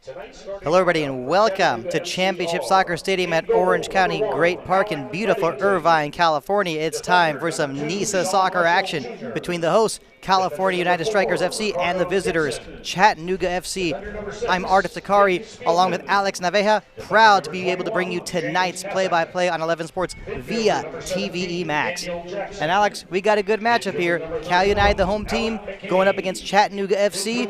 Hello, everybody, and welcome to Championship Soccer Stadium at Orange County Great Park in beautiful Irvine, California. It's time for some NISA soccer action between the hosts, California United Strikers FC, and the visitors, Chattanooga FC. I'm Art Takari, along with Alex Naveja, proud to be able to bring you tonight's play-by-play on 11 Sports via TVEMAX. And Alex, we got a good matchup here. Cal United, the home team, going up against Chattanooga FC.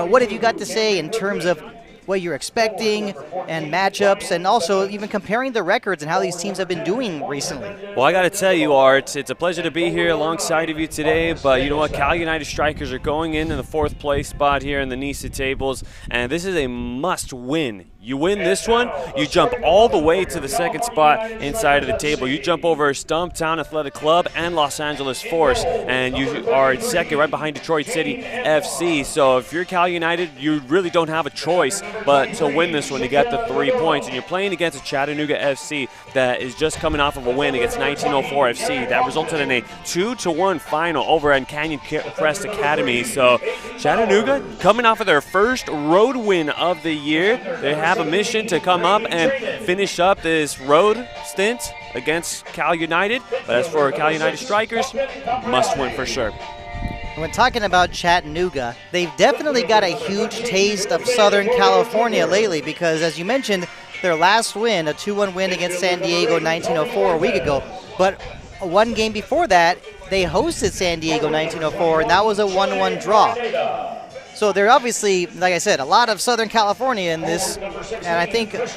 What have you got to say in terms of what you're expecting and matchups, and also even comparing the records and how these teams have been doing recently? Well, I got to tell you, Art, it's a pleasure to be here alongside of you today, but you know what? Cal United Strikers are going in the fourth place spot here in the NISA tables, and this is a must-win. You win this one, you jump all the way to the second spot inside of the table. You jump over Stumptown Athletic Club and Los Angeles Force, and you are second right behind Detroit City FC. So if you're Cal United, you really don't have a choice but to win this one to get the 3 points. And you're playing against a Chattanooga FC that is just coming off of a win against 1904 FC. That resulted in a 2-1 final over at Canyon Crest Academy. So Chattanooga coming off of their first road win of the year. They have a mission to come up and finish up this road stint against Cal United. But as for Cal United Strikers, must win for sure. When talking about Chattanooga, they've definitely got a huge taste of Southern California lately because, as you mentioned, their last win, a 2-1 win against San Diego 1904 a week ago. But one game before that, they hosted San Diego 1904, and that was a 1-1 draw. So they're obviously, like I said, a lot of Southern California in this, and I think it's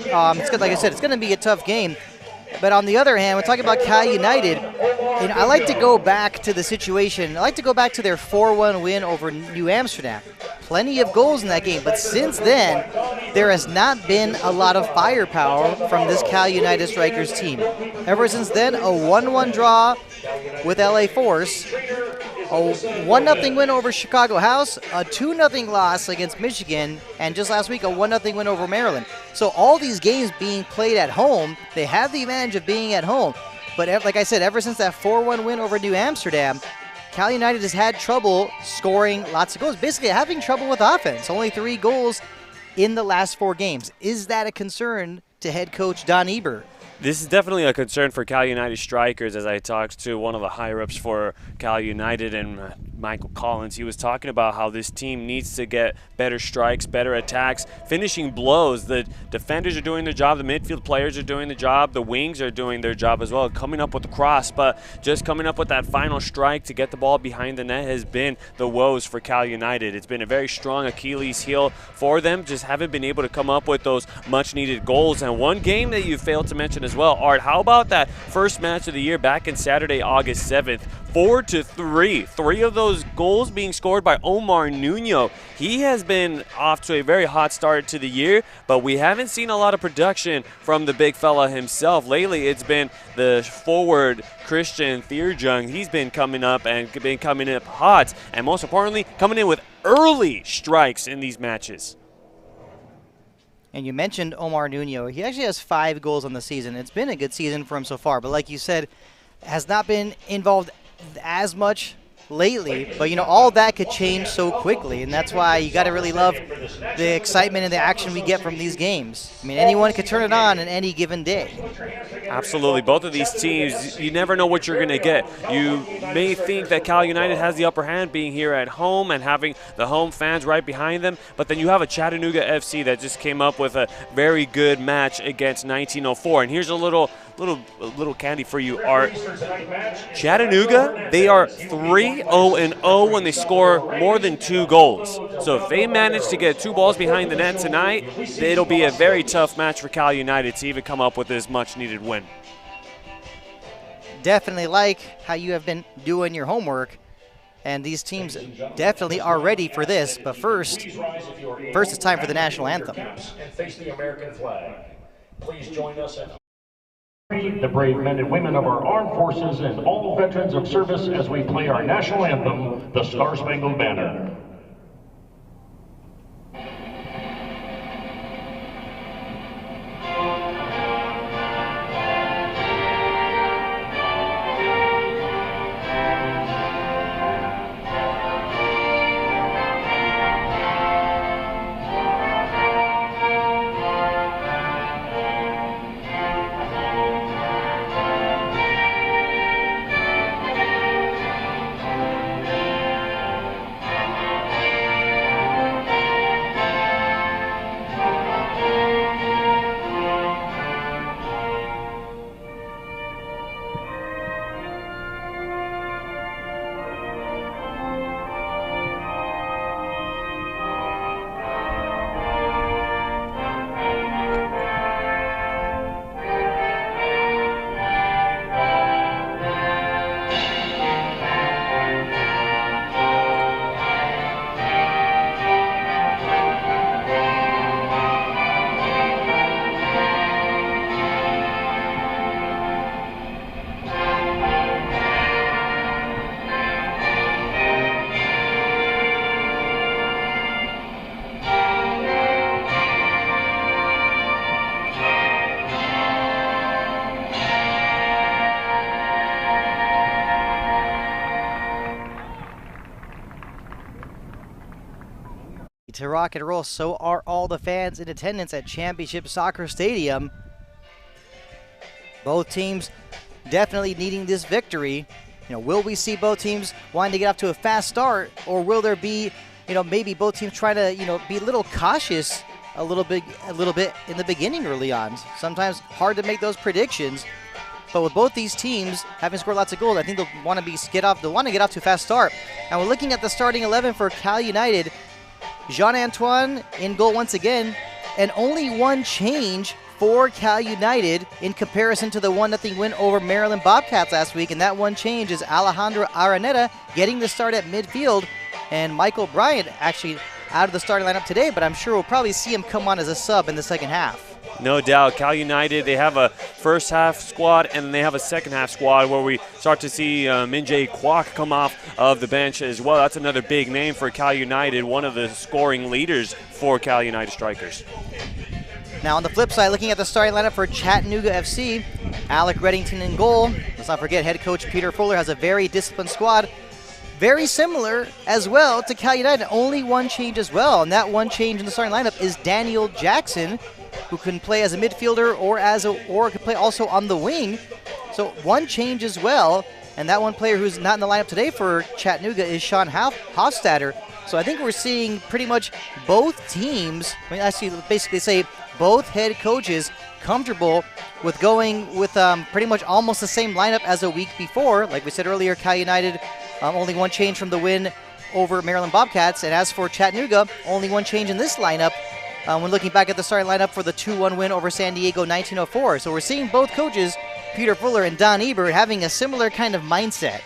good. Like I said, it's going to be a tough game. But on the other hand, we're talking about Cal United. I like to go back to the situation. I like to go back to their 4-1 win over New Amsterdam. Plenty of goals in that game, but since then, there has not been a lot of firepower from this Cal United Strikers team. Ever since then, a 1-1 draw with LA Force, a 1-0 win over Chicago House, a 2-0 loss against Michigan, and just last week a 1-0 win over Maryland. So all these games being played at home, they have the advantage of being at home. But like I said, ever since that 4-1 win over New Amsterdam, Cal United has had trouble scoring lots of goals, basically having trouble with offense. Only 3 goals in the last 4 games. Is that a concern to head coach Don Eber? This is definitely a concern for Cal United Strikers. As I talked to one of the higher-ups for Cal United and Michael Collins, he was talking about how this team needs to get better strikes, better attacks, finishing blows. The defenders are doing their job, the midfield players are doing the job, the wings are doing their job as well, coming up with the cross, but just coming up with that final strike to get the ball behind the net has been the woes for Cal United. It's been a very strong Achilles heel for them, just haven't been able to come up with those much-needed goals. And one game that you failed to mention as well, Art, how about that first match of the year back in Saturday, August 7th? 4-3. 3 of those goals being scored by Omar Nuno. He has been off to a very hot start to the year, but we haven't seen a lot of production from the big fella himself. Lately, it's been the forward Christian Thierjung. He's been coming up hot, and most importantly, coming in with early strikes in these matches. And you mentioned Omar Nuno. He actually has 5 goals on the season. It's been a good season for him so far, but like you said, has not been involved as much lately. But, all that could change so quickly, and that's why you got to really love the excitement and the action we get from these games. I mean, anyone could turn it on any given day. Absolutely. Both of these teams, you never know what you're going to get. You may think that Cal United has the upper hand being here at home and having the home fans right behind them, but then you have a Chattanooga FC that just came up with a very good match against 1904. And here's a little candy for you, Art. Chattanooga, they are 3-0-0 when they score more than 2 goals. So if they manage to get 2 balls behind the net tonight, it'll be a very tough match for Cal United to even come up with this much-needed win. Definitely like how you have been doing your homework, and these teams definitely are ready for this. But first it's time for the national anthem. And face the American flag. Please join us in the brave men and women of our armed forces and all veterans of service as we play our national anthem, the Star-Spangled Banner. To rock and roll, so are all the fans in attendance at Championship Soccer Stadium. Both teams definitely needing this victory. Will we see both teams wanting to get off to a fast start, or will there be, maybe both teams trying to, be a little cautious a little bit in the beginning early on? Sometimes hard to make those predictions. But with both these teams having scored lots of goals, I think they'll want to get off to a fast start. And we're looking at the starting 11 for Cal United. Jean-Antoine in goal once again, and only one change for Cal United in comparison to the 1-0 win over Maryland Bobcats last week, and that one change is Alejandro Araneta getting the start at midfield, and Michael Bryant actually out of the starting lineup today, but I'm sure we'll probably see him come on as a sub in the second half. No doubt. Cal United, they have a first half squad and they have a second half squad where we start to see Minjae Kwok come off of the bench as well. That's another big name for Cal United, one of the scoring leaders for Cal United Strikers. Now on the flip side, looking at the starting lineup for Chattanooga FC, Alec Reddington in goal. Let's not forget head coach Peter Fuller has a very disciplined squad. Very similar as well to Cal United, only one change as well. And that one change in the starting lineup is Daniel Jackson, who can play as a midfielder or could play also on the wing. So one change as well. And that one player who's not in the lineup today for Chattanooga is Sean Hofstadter. So I think we're seeing pretty much both teams, basically say both head coaches comfortable with going with pretty much almost the same lineup as a week before. Like we said earlier, Cal United only one change from the win over Maryland Bobcats. And as for Chattanooga, only one change in this lineup when looking back at the starting lineup for the 2-1 win over San Diego 1904. So we're seeing both coaches, Peter Fuller and Don Ebert, having a similar kind of mindset.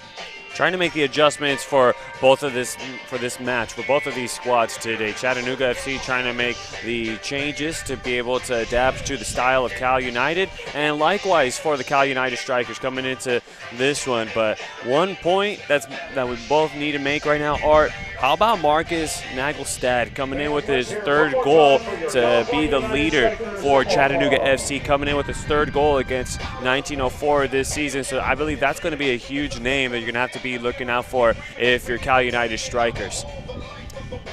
Trying to make the adjustments for this match, for both of these squads today. Chattanooga FC trying to make the changes to be able to adapt to the style of Cal United, and likewise for the Cal United Strikers coming into this one. But one point that we both need to make right now, Art, how about Marcus Nagelstad coming in with his third goal to be the leader for Chattanooga FC, coming in with his third goal against 1904 this season. So I believe that's going to be a huge name that you're going to have to be looking out for if you're Cal United Strikers.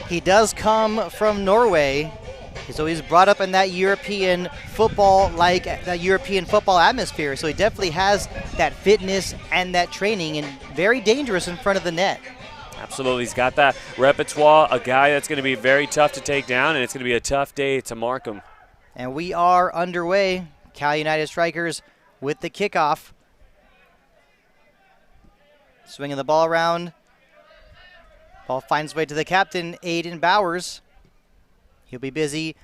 He does come from Norway, so he's brought up in that European football atmosphere. So he definitely has that fitness and that training, and very dangerous in front of the net. Absolutely, he's got that repertoire, a guy that's going to be very tough to take down, and it's going to be a tough day to mark him. And we are underway. Cal United Strikers with the kickoff. Swinging the ball around. Ball finds way to the captain, Aiden Bowers. He'll be busy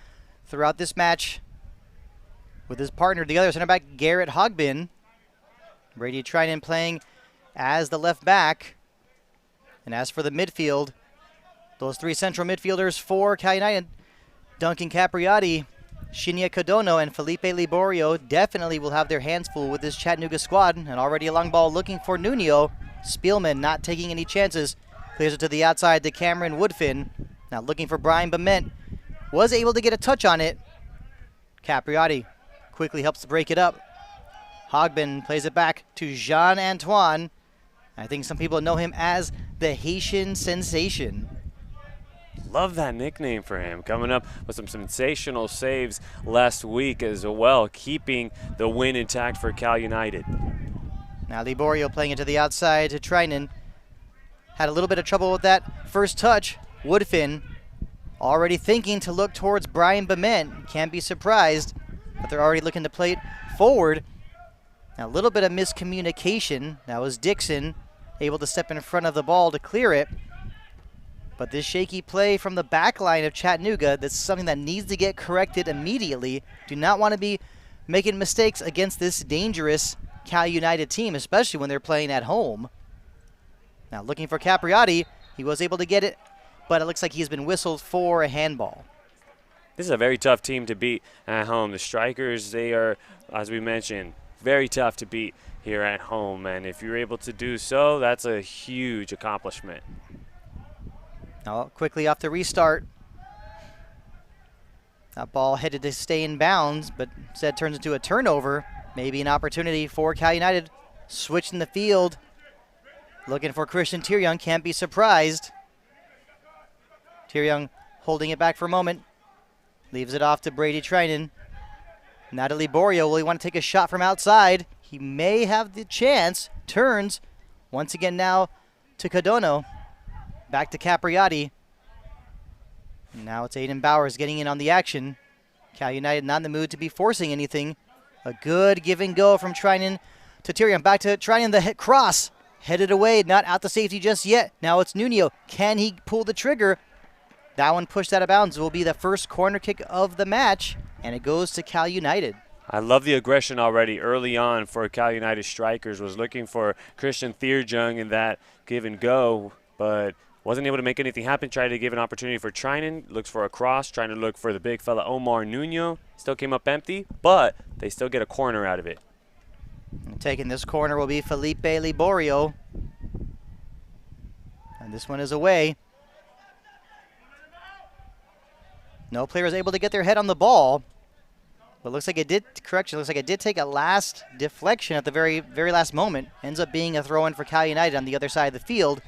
throughout this match with his partner, the other center back, Garrett Hogbin. Brady Trinan playing as the left back. And as for the midfield, those three central midfielders for Cal United, Duncan Capriati, Shinya Kodono, and Felipe Liborio definitely will have their hands full with this Chattanooga squad. And already a long ball looking for Nuno. Spielman not taking any chances. Clears it to the outside to Cameron Woodfin. Now looking for Brian Bement. Was able to get a touch on it. Capriati quickly helps to break it up. Hogbin plays it back to Jean-Antoine. I think some people know him as the Haitian Sensation. Love that nickname for him. Coming up with some sensational saves last week as well, keeping the win intact for Cal United. Now Liborio playing it to the outside to Trinan. Had a little bit of trouble with that first touch. Woodfin already thinking to look towards Brian Bement. Can't be surprised that they're already looking to play it forward. Now a little bit of miscommunication. That was Dixon able to step in front of the ball to clear it. But this shaky play from the back line of Chattanooga, that's something that needs to get corrected immediately. Do not want to be making mistakes against this dangerous Cal United team, especially when they're playing at home. Now looking for Capriati. He was able to get it, but it looks like he's been whistled for a handball. This is a very tough team to beat at home. The Strikers, they are, as we mentioned, very tough to beat here at home. And if you're able to do so, that's a huge accomplishment. Now quickly off the restart. That ball headed to stay in bounds, but instead turns into a turnover. Maybe an opportunity for Cal United. Switching the field. Looking for Christian Tyryoung. Can't be surprised. Tyryoung holding it back for a moment. Leaves it off to Brady Trinan. Now to Liborio. Will he want to take a shot from outside? He may have the chance. Turns. Once again now to Cadono. Back to Capriati. Now it's Aiden Bowers getting in on the action. Cal United not in the mood to be forcing anything. A good give and go from Trinan to Tyrion. Back to Trinan, the hit cross. Headed away, not out to safety just yet. Now it's Nuno. Can he pull the trigger? That one pushed out of bounds. It will be the first corner kick of the match, and it goes to Cal United. I love the aggression already early on for Cal United strikers. Was looking for Christian Thierjung in that give and go, but wasn't able to make anything happen. Tried to give an opportunity for Trinan. Looks for a cross, trying to look for the big fella Omar Nuno. Still came up empty, but they still get a corner out of it. And taking this corner will be Felipe Liborio. And this one is away. No player is able to get their head on the ball. But looks like it did, looks like it did take a last deflection at the very last moment. Ends up being a throw-in for Cal United on the other side of the field.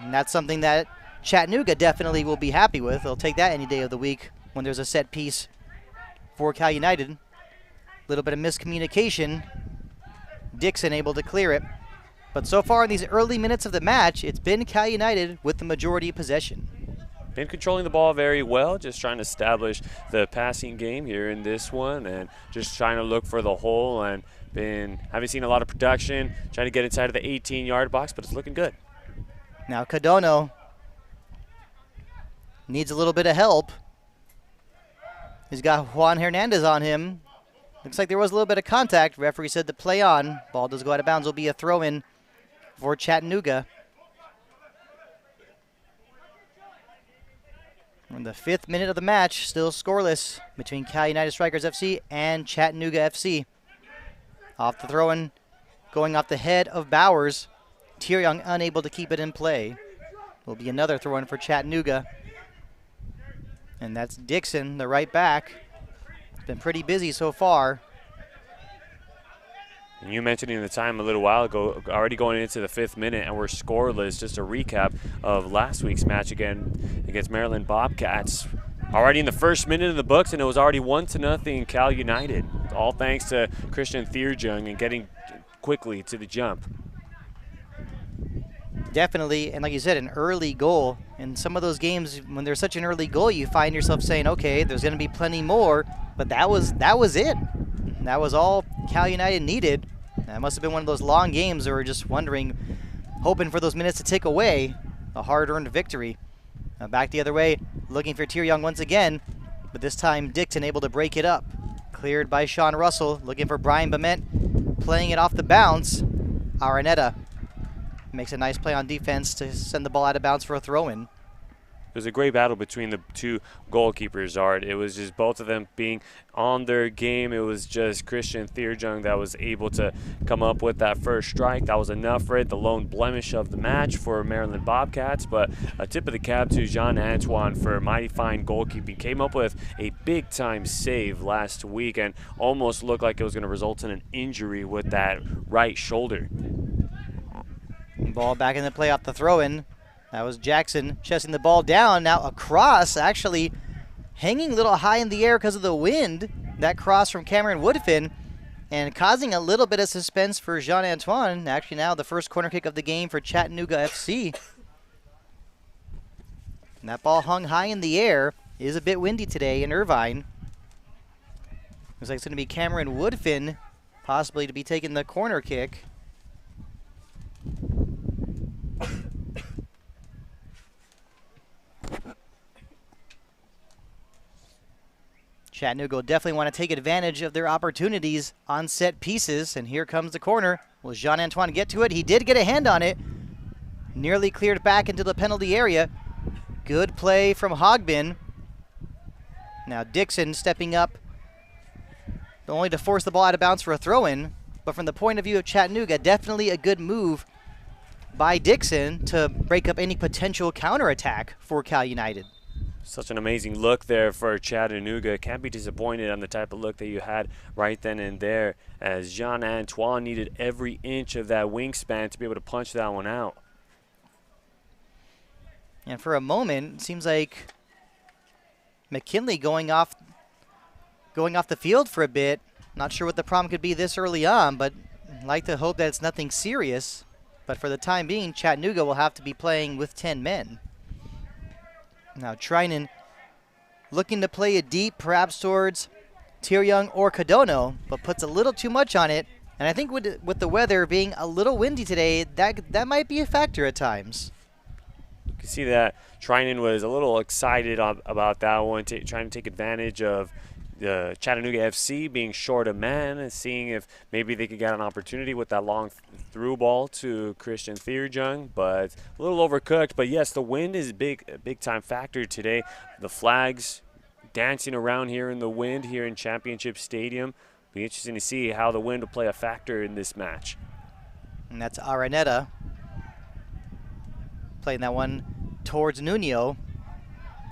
And that's something that Chattanooga definitely will be happy with. They'll take that any day of the week when there's a set piece for Cal United. A little bit of miscommunication. Dixon able to clear it. But so far in these early minutes of the match, it's been Cal United with the majority of possession. Been controlling the ball very well, just trying to establish the passing game here in this one and just trying to look for the hole, and haven't seen a lot of production, trying to get inside of the 18-yard box, but it's looking good. Now Cadono needs a little bit of help. He's got Juan Hernandez on him. Looks like there was a little bit of contact. Referee said to play on. Ball does go out of bounds. Will be a throw-in for Chattanooga. In the 5th minute of the match, still scoreless between Cal United Strikers FC and Chattanooga FC. Off the throw-in, going off the head of Bowers. Tyrion unable to keep it in play. Will be another throw-in for Chattanooga. And that's Dixon, the right back. It's been pretty busy so far. And you mentioned in the time a little while ago, already going into the 5th minute, and we're scoreless. Just a recap of last week's match again against Maryland Bobcats. Already in the 1st minute of the books, and it was already 1-0 Cal United. All thanks to Christian Thierjung and getting quickly to the jump. Definitely, and like you said, an early goal. In some of those games, when there's such an early goal, you find yourself saying, okay, there's going to be plenty more, but that was it. That was all Cal United needed. That must have been one of those long games where we're just wondering, hoping for those minutes to tick away. A hard-earned victory. Back the other way, looking for Tyrion once again, but this time Dixon able to break it up. Cleared by Sean Russell, looking for Brian Bement, playing it off the bounce. Araneta makes a nice play on defense to send the ball out of bounds for a throw-in. It was a great battle between the two goalkeepers, Art. It was just both of them being on their game. It was just Christian Thierjung that was able to come up with that first strike. That was enough for it, the lone blemish of the match for Maryland Bobcats. But a tip of the cap to Jean-Antoine for mighty fine goalkeeping. Came up with a big-time save last week and almost looked like it was going to result in an injury with that right shoulder. Ball back in the play off the throw-in. That was Jackson chesting the ball down. Now a cross, actually hanging a little high in the air because of the wind. That cross from Cameron Woodfin, and causing a little bit of suspense for Jean-Antoine. Actually now the first corner kick of the game for Chattanooga FC. And that ball hung high in the air. It is a bit windy today in Irvine. Looks like it's going to be Cameron Woodfin possibly to be taking the corner kick. Chattanooga will definitely want to take advantage of their opportunities on set pieces. And here comes the corner. Will Jean-Antoine get to it? He did get a hand on it. Nearly cleared back into the penalty area. Good play from Hogbin. Now Dixon stepping up, only to force the ball out of bounds for a throw-in. But from the point of view of Chattanooga, definitely a good move by Dixon to break up any potential counterattack for Cal United. Such an amazing look there for Chattanooga. Can't be disappointed on the type of look that you had right then and there, as Jean-Antoine needed every inch of that wingspan to be able to punch that one out. And for a moment, it seems like McKinley going off the field for a bit. Not sure what the problem could be this early on, but I'd like to hope that it's nothing serious. But for the time being, Chattanooga will have to be playing with 10 men. Now Trinan looking to play it deep, perhaps towards Tyryoung or Codono, but puts a little too much on it. And I think with the weather being a little windy today, that might be a factor at times. You can see that Trinan was a little excited about that one, trying to take advantage of the Chattanooga FC being short a man and seeing if maybe they could get an opportunity with that long through ball to Christian Tyryoung, but a little overcooked. But yes, the wind is a big time factor today. The flags dancing around here in the wind here in Championship Stadium. Be interesting to see how the wind will play a factor in this match. And that's Araneta playing that one towards Nuno.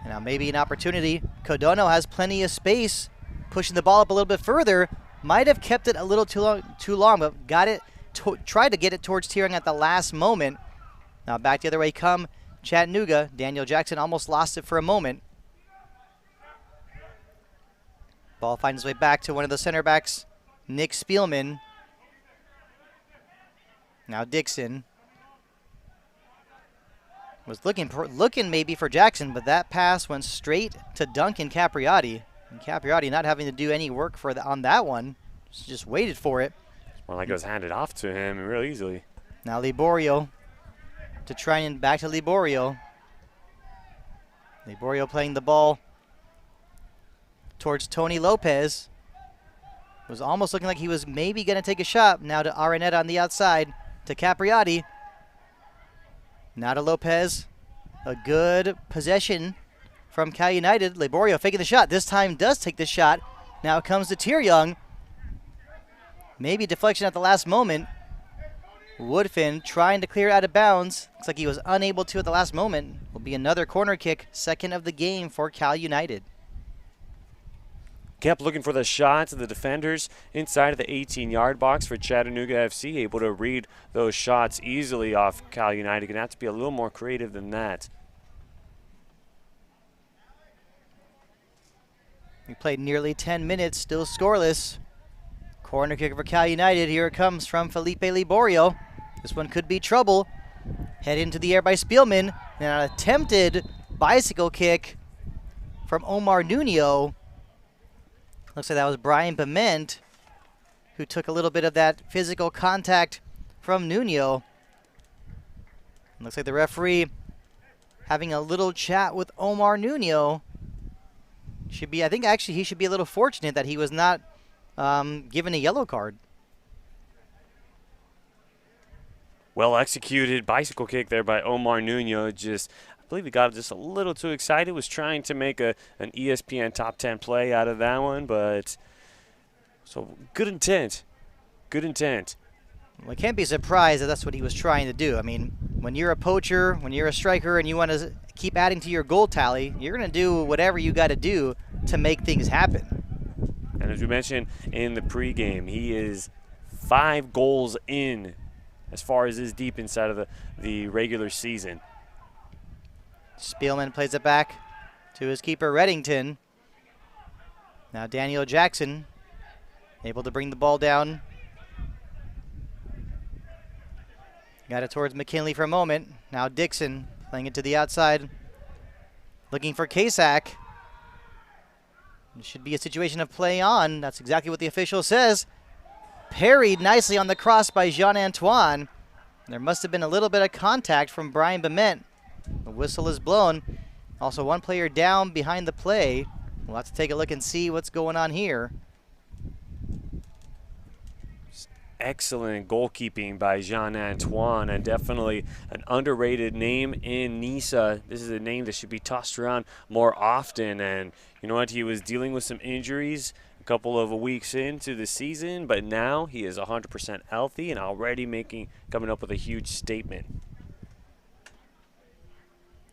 And now maybe an opportunity. Codono has plenty of space, pushing the ball up a little bit further. Might have kept it a little too long, but got it. Tried to get it towards Tyryoung at the last moment. Now back the other way come Chattanooga. Daniel Jackson almost lost it for a moment. Ball finds its way back to one of the center backs, Nick Spielman. Now Dixon was looking maybe for Jackson, but that pass went straight to Duncan Capriati. And Capriati not having to do any work on that one, just waited for it. It's more like it was handed off to him real easily. Now Liborio to try and back to Liborio. Liborio playing the ball towards Tony Lopez. Was almost looking like he was maybe going to take a shot. Now to Araneta on the outside, to Capriati. Now to Lopez. A good possession from Cal United. Liborio faking the shot. This time does take the shot. Now it comes to Tyryoung. Maybe deflection at the last moment. Woodfin trying to clear out of bounds. Looks like he was unable to at the last moment. Will be another corner kick, second of the game for Cal United. Kept looking for the shots of the defenders inside of the 18-yard box for Chattanooga FC, able to read those shots easily off Cal United. Going to have to be a little more creative than that. We played nearly 10 minutes, still scoreless. Corner kick for Cal United. Here it comes from Felipe Liborio. This one could be trouble. Head into the air by Spielman. And an attempted bicycle kick from Omar Nuno. Looks like that was Brian Bement who took a little bit of that physical contact from Nuno. Looks like the referee having a little chat with Omar Nuno. I think actually he should be a little fortunate that he was not given a yellow card. Well executed bicycle kick there by Omar Nuno. I believe he got just a little too excited. Was trying to make an ESPN top 10 play out of that one, but so good intent. Good intent. Well, I can't be surprised that that's what he was trying to do. I mean, when you're a poacher, when you're a striker, and you want to keep adding to your goal tally, you're going to do whatever you got to do to make things happen. And as we mentioned in the pregame, he is 5 goals in as far as is deep inside of the regular season. Spielman plays it back to his keeper, Reddington. Now Daniel Jackson able to bring the ball down. Got it towards McKinley for a moment. Now Dixon playing it to the outside. Looking for Kasak. It should be a situation of play on. That's exactly what the official says. Parried nicely on the cross by Jean-Antoine. There must have been a little bit of contact from Brian Bement. The whistle is blown. Also one player down behind the play. We'll have to take a look and see what's going on here. Excellent goalkeeping by Jean-Antoine, and definitely an underrated name in NISA. This is a name that should be tossed around more often, and you know what? He was dealing with some injuries a couple of weeks into the season, but now he is 100% healthy and already coming up with a huge statement.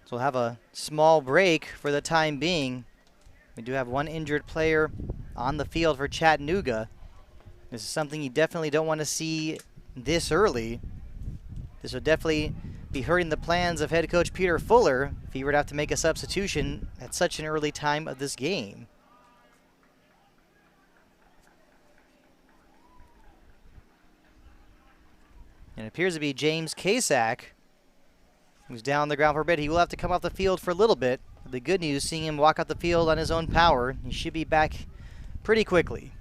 So we'll have a small break for the time being. We do have one injured player on the field for Chattanooga. This is something you definitely don't want to see this early. This will definitely be hurting the plans of head coach Peter Fuller if he were to have to make a substitution at such an early time of this game. And it appears to be James Kasak, who's down on the ground for a bit. He will have to come off the field for a little bit. The good news, seeing him walk out the field on his own power, he should be back pretty quickly.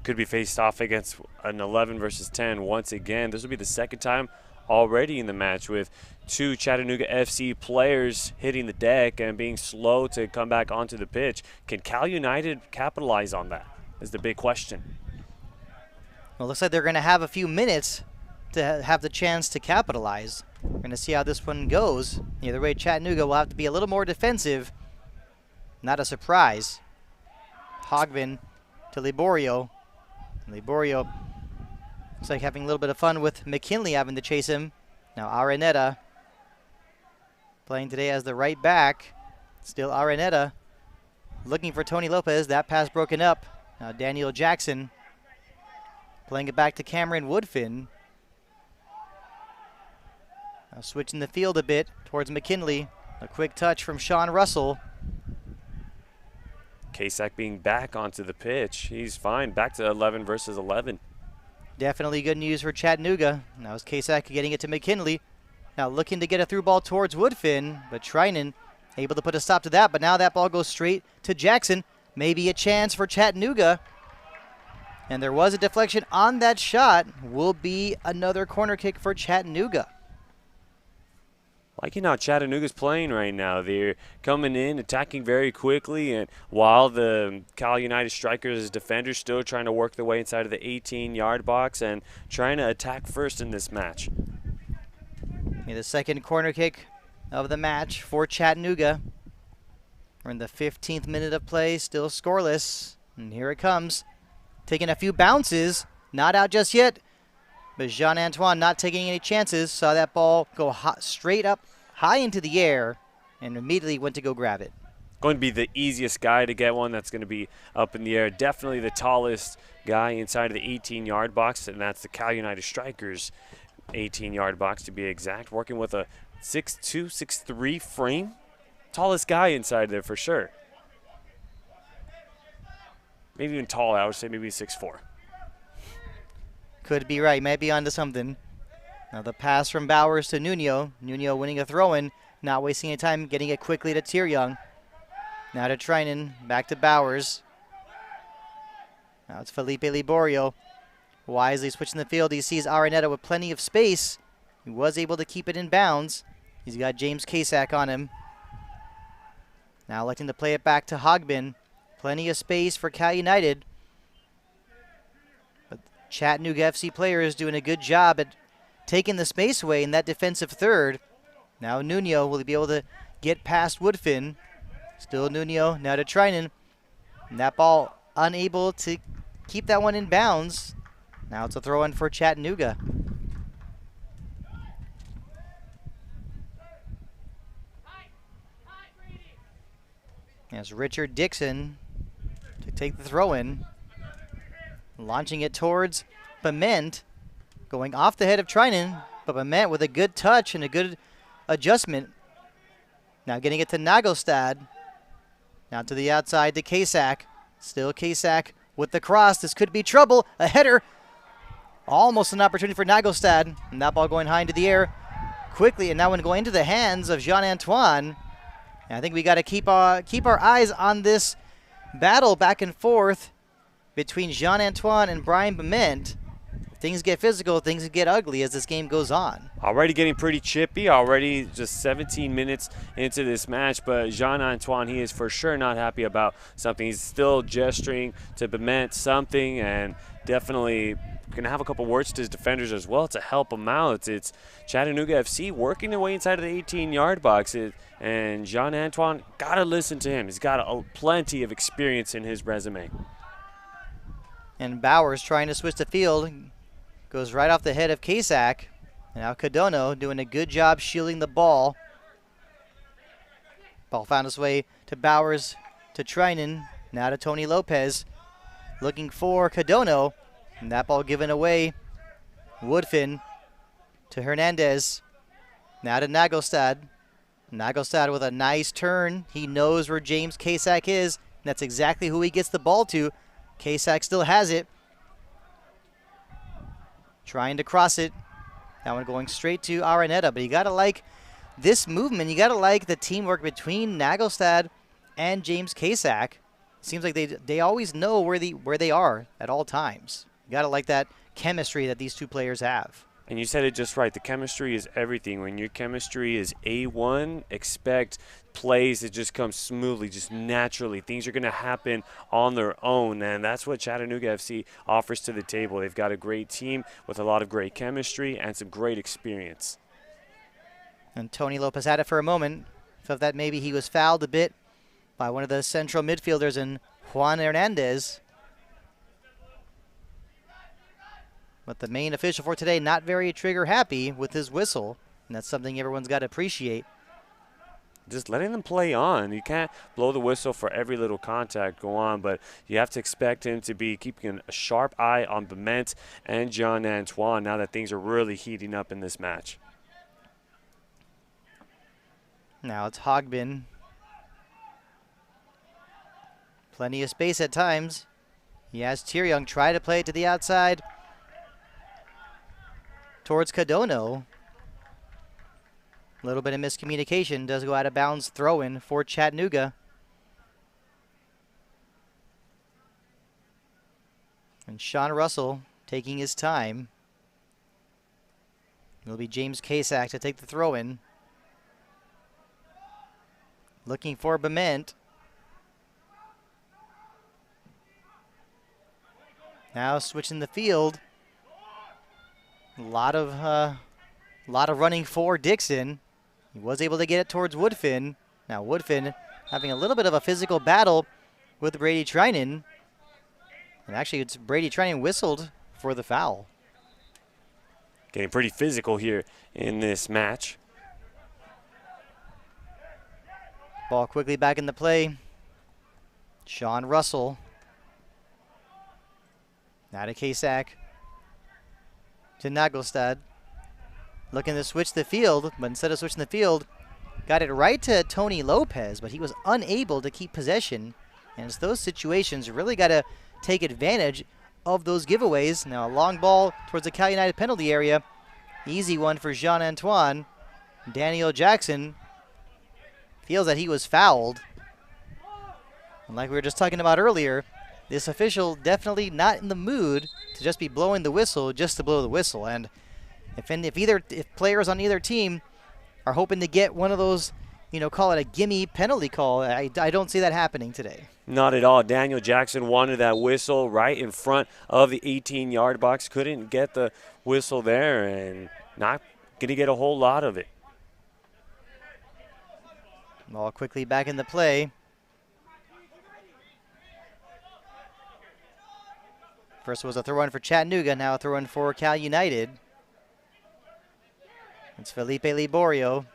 Could be faced off against an 11 versus 10 once again. This will be the second time already in the match with two Chattanooga FC players hitting the deck and being slow to come back onto the pitch. Can Cal United capitalize on that is the big question. Well, it looks like they're going to have a few minutes to have the chance to capitalize. We're going to see how this one goes. Either way, Chattanooga will have to be a little more defensive. Not a surprise. Hogbin to Liborio. Liborio looks like having a little bit of fun with McKinley having to chase him. Now Araneta playing today as the right back. Still Araneta looking for Tony Lopez. That pass broken up. Now Daniel Jackson playing it back to Cameron Woodfin. Now switching the field a bit towards McKinley. A quick touch from Sean Russell. Kasak being back onto the pitch. He's fine. Back to 11 versus 11. Definitely good news for Chattanooga. Now is Kasak getting it to McKinley. Now looking to get a through ball towards Woodfin, but Trinan able to put a stop to that. But now that ball goes straight to Jackson. Maybe a chance for Chattanooga. And there was a deflection on that shot. Will be another corner kick for Chattanooga. Liking how Chattanooga's playing right now. They're coming in, attacking very quickly, and while the Cal United Strikers defenders still trying to work their way inside of the 18-yard box and trying to attack first in this match. The second corner kick of the match for Chattanooga. We're in the 15th minute of play, still scoreless, and here it comes. Taking a few bounces, not out just yet, but Jean-Antoine not taking any chances. Saw that ball go straight up, high into the air, and immediately went to go grab it. Going to be the easiest guy to get one that's going to be up in the air. Definitely the tallest guy inside of the 18-yard box, and that's the Cal United Strikers 18-yard box to be exact. Working with a 6'2", 6'3" frame. Tallest guy inside there for sure. Maybe even tall, I would say maybe 6'4". Could be right, might be onto something. Now the pass from Bowers to Nuno. Nuno winning a throw-in, not wasting any time, getting it quickly to Tyryoung. Now to Trinan, back to Bowers. Now it's Felipe Liborio. Wisely switching the field, he sees Araneta with plenty of space. He was able to keep it in bounds. He's got James Kasak on him. Now electing to play it back to Hogbin. Plenty of space for Cal United. But Chattanooga FC players doing a good job at taking the space away in that defensive third. Now Nuno will be able to get past Woodfin. Still Nuno, now to Trinan. And that ball unable to keep that one in bounds. Now it's a throw-in for Chattanooga. As Richard Dixon to take the throw-in. Launching it towards Bement. Going off the head of Trinan, but Bement with a good touch and a good adjustment. Now getting it to Nagelstad. Now to the outside to Kasak. Still Kasak with the cross. This could be trouble. A header. Almost an opportunity for Nagelstad. And that ball going high into the air quickly. And now when going into the hands of Jean-Antoine. I think we got to keep our eyes on this battle back and forth between Jean-Antoine and Brian Bement. Things get physical, things get ugly as this game goes on. Already getting pretty chippy, already just 17 minutes into this match, but Jean-Antoine, he is for sure not happy about something. He's still gesturing to Bement something, and definitely going to have a couple words to his defenders as well to help him out. It's Chattanooga FC working their way inside of the 18-yard box, and Jean-Antoine, got to listen to him. He's got plenty of experience in his resume. And Bowers trying to switch the field. Goes right off the head of Kasak. And now Cadono doing a good job shielding the ball. Ball found its way to Bowers, to Trinan, now to Tony Lopez. Looking for Cadono. And that ball given away. Woodfin to Hernandez. Now to Nagelstad. Nagelstad with a nice turn. He knows where James Kasak is. And that's exactly who he gets the ball to. Kasak still has it. Trying to cross it. That one going straight to Araneta. But you got to like this movement. You got to like the teamwork between Nagelstad and James Kasak. Seems like they always know where they are at all times. You got to like that chemistry that these two players have. And you said it just right. The chemistry is everything. When your chemistry is A1, expect plays to just come smoothly, just naturally. Things are going to happen on their own, and that's what Chattanooga FC offers to the table. They've got a great team with a lot of great chemistry and some great experience. And Tony Lopez had it for a moment. Felt that maybe he was fouled a bit by one of the central midfielders in Juan Hernandez. But the main official for today not very trigger happy with his whistle, and that's something everyone's got to appreciate. Just letting them play on. You can't blow the whistle for every little contact go on, but you have to expect him to be keeping a sharp eye on Bement and John Antoine now that things are really heating up in this match. Now it's Hogbin. Plenty of space at times. He has Tyrion try to play it to the outside towards Cadono. A little bit of miscommunication. Does go out of bounds. Throw in for Chattanooga. And Sean Russell taking his time. It'll be James Kasak to take the throw in. Looking for Bement. Now switching the field. A lot of running for Dixon. He was able to get it towards Woodfin. Now Woodfin having a little bit of a physical battle with Brady Trinan. And actually it's Brady Trinan whistled for the foul. Getting pretty physical here in this match. Ball quickly back in the play. Sean Russell. Now to Kasak. To Nagelstad. Looking to switch the field, but instead of switching the field, got it right to Tony Lopez, but he was unable to keep possession. And it's those situations, really got to take advantage of those giveaways. Now a long ball towards the Cal United penalty area. Easy one for Jean-Antoine. Daniel Jackson feels that he was fouled. And like we were just talking about earlier, this official definitely not in the mood to just be blowing the whistle just to blow the whistle. And if players on either team are hoping to get one of those, call it a gimme penalty call, I don't see that happening today. Not at all. Daniel Jackson wanted that whistle right in front of the 18-yard box. Couldn't get the whistle there and not going to get a whole lot of it. Ball quickly back in the play. First was a throw-in for Chattanooga, now a throw-in for Cal United. It's Felipe Liborio.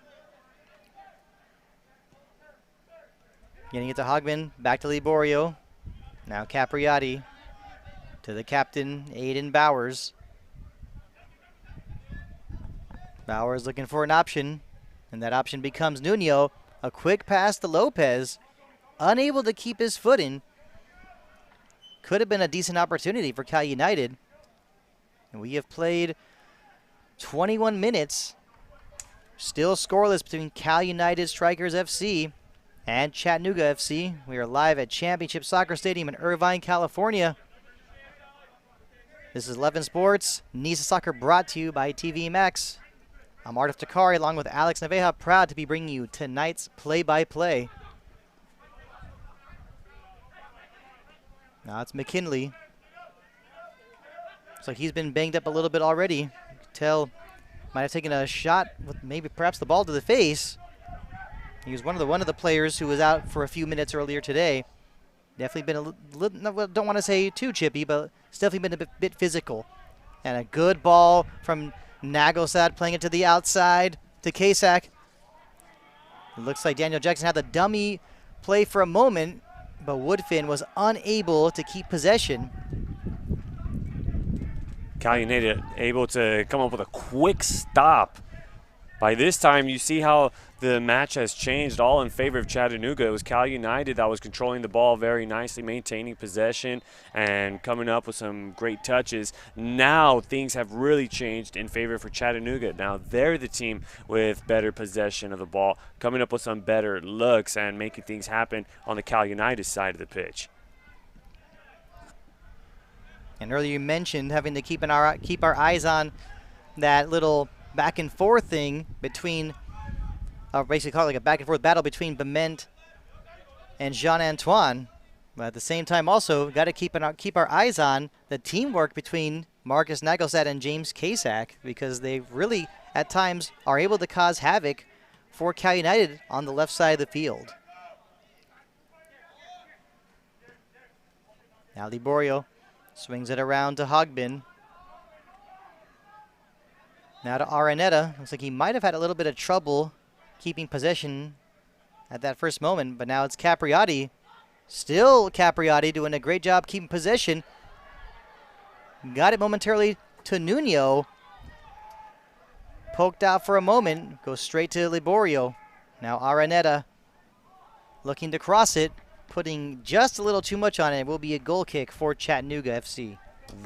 Getting it to Hogman, back to Liborio. Now Capriati to the captain, Aiden Bowers. Bowers looking for an option, and that option becomes Nuno. A quick pass to Lopez, unable to keep his footing. Could have been a decent opportunity for Cal United. And we have played 21 minutes. Still scoreless between Cal United Strikers FC and Chattanooga FC. We are live at Championship Soccer Stadium in Irvine, California. This is 11 Sports, NISA Soccer brought to you by TVEMAX. I'm Ardif Takari along with Alex Naveja, proud to be bringing you tonight's play-by-play. Now it's McKinley. Looks like he's been banged up a little bit already. You can tell might have taken a shot with maybe perhaps the ball to the face. He was one of the players who was out for a few minutes earlier today. Definitely been a little, don't want to say too chippy, but it's definitely been a bit physical. And a good ball from Nagelstad playing it to the outside to Kasak. It looks like Daniel Jackson had the dummy play for a moment, but Woodfin was unable to keep possession. Cal United able to come up with a quick stop by this time, you see how the match has changed all in favor of Chattanooga. It was Cal United that was controlling the ball very nicely, maintaining possession and coming up with some great touches. Now things have really changed in favor for Chattanooga. Now they're the team with better possession of the ball, coming up with some better looks and making things happen on the Cal United side of the pitch. And earlier you mentioned having to keep our eyes on that little back and forth thing between, basically call it like a back and forth battle between Bement and Jean-Antoine. But at the same time also got to keep our eyes on the teamwork between Marcus Nagelstad and James Kasak, because they really at times are able to cause havoc for Cal United on the left side of the field. Now Liborio swings it around to Hogbin. Now to Araneta. Looks like he might have had a little bit of trouble keeping possession at that first moment, but now it's Capriati. Still Capriati doing a great job keeping possession. Got it momentarily to Nuno. Poked out for a moment. Goes straight to Liborio. Now Araneta looking to cross it. Putting just a little too much on it. It will be a goal kick for Chattanooga FC.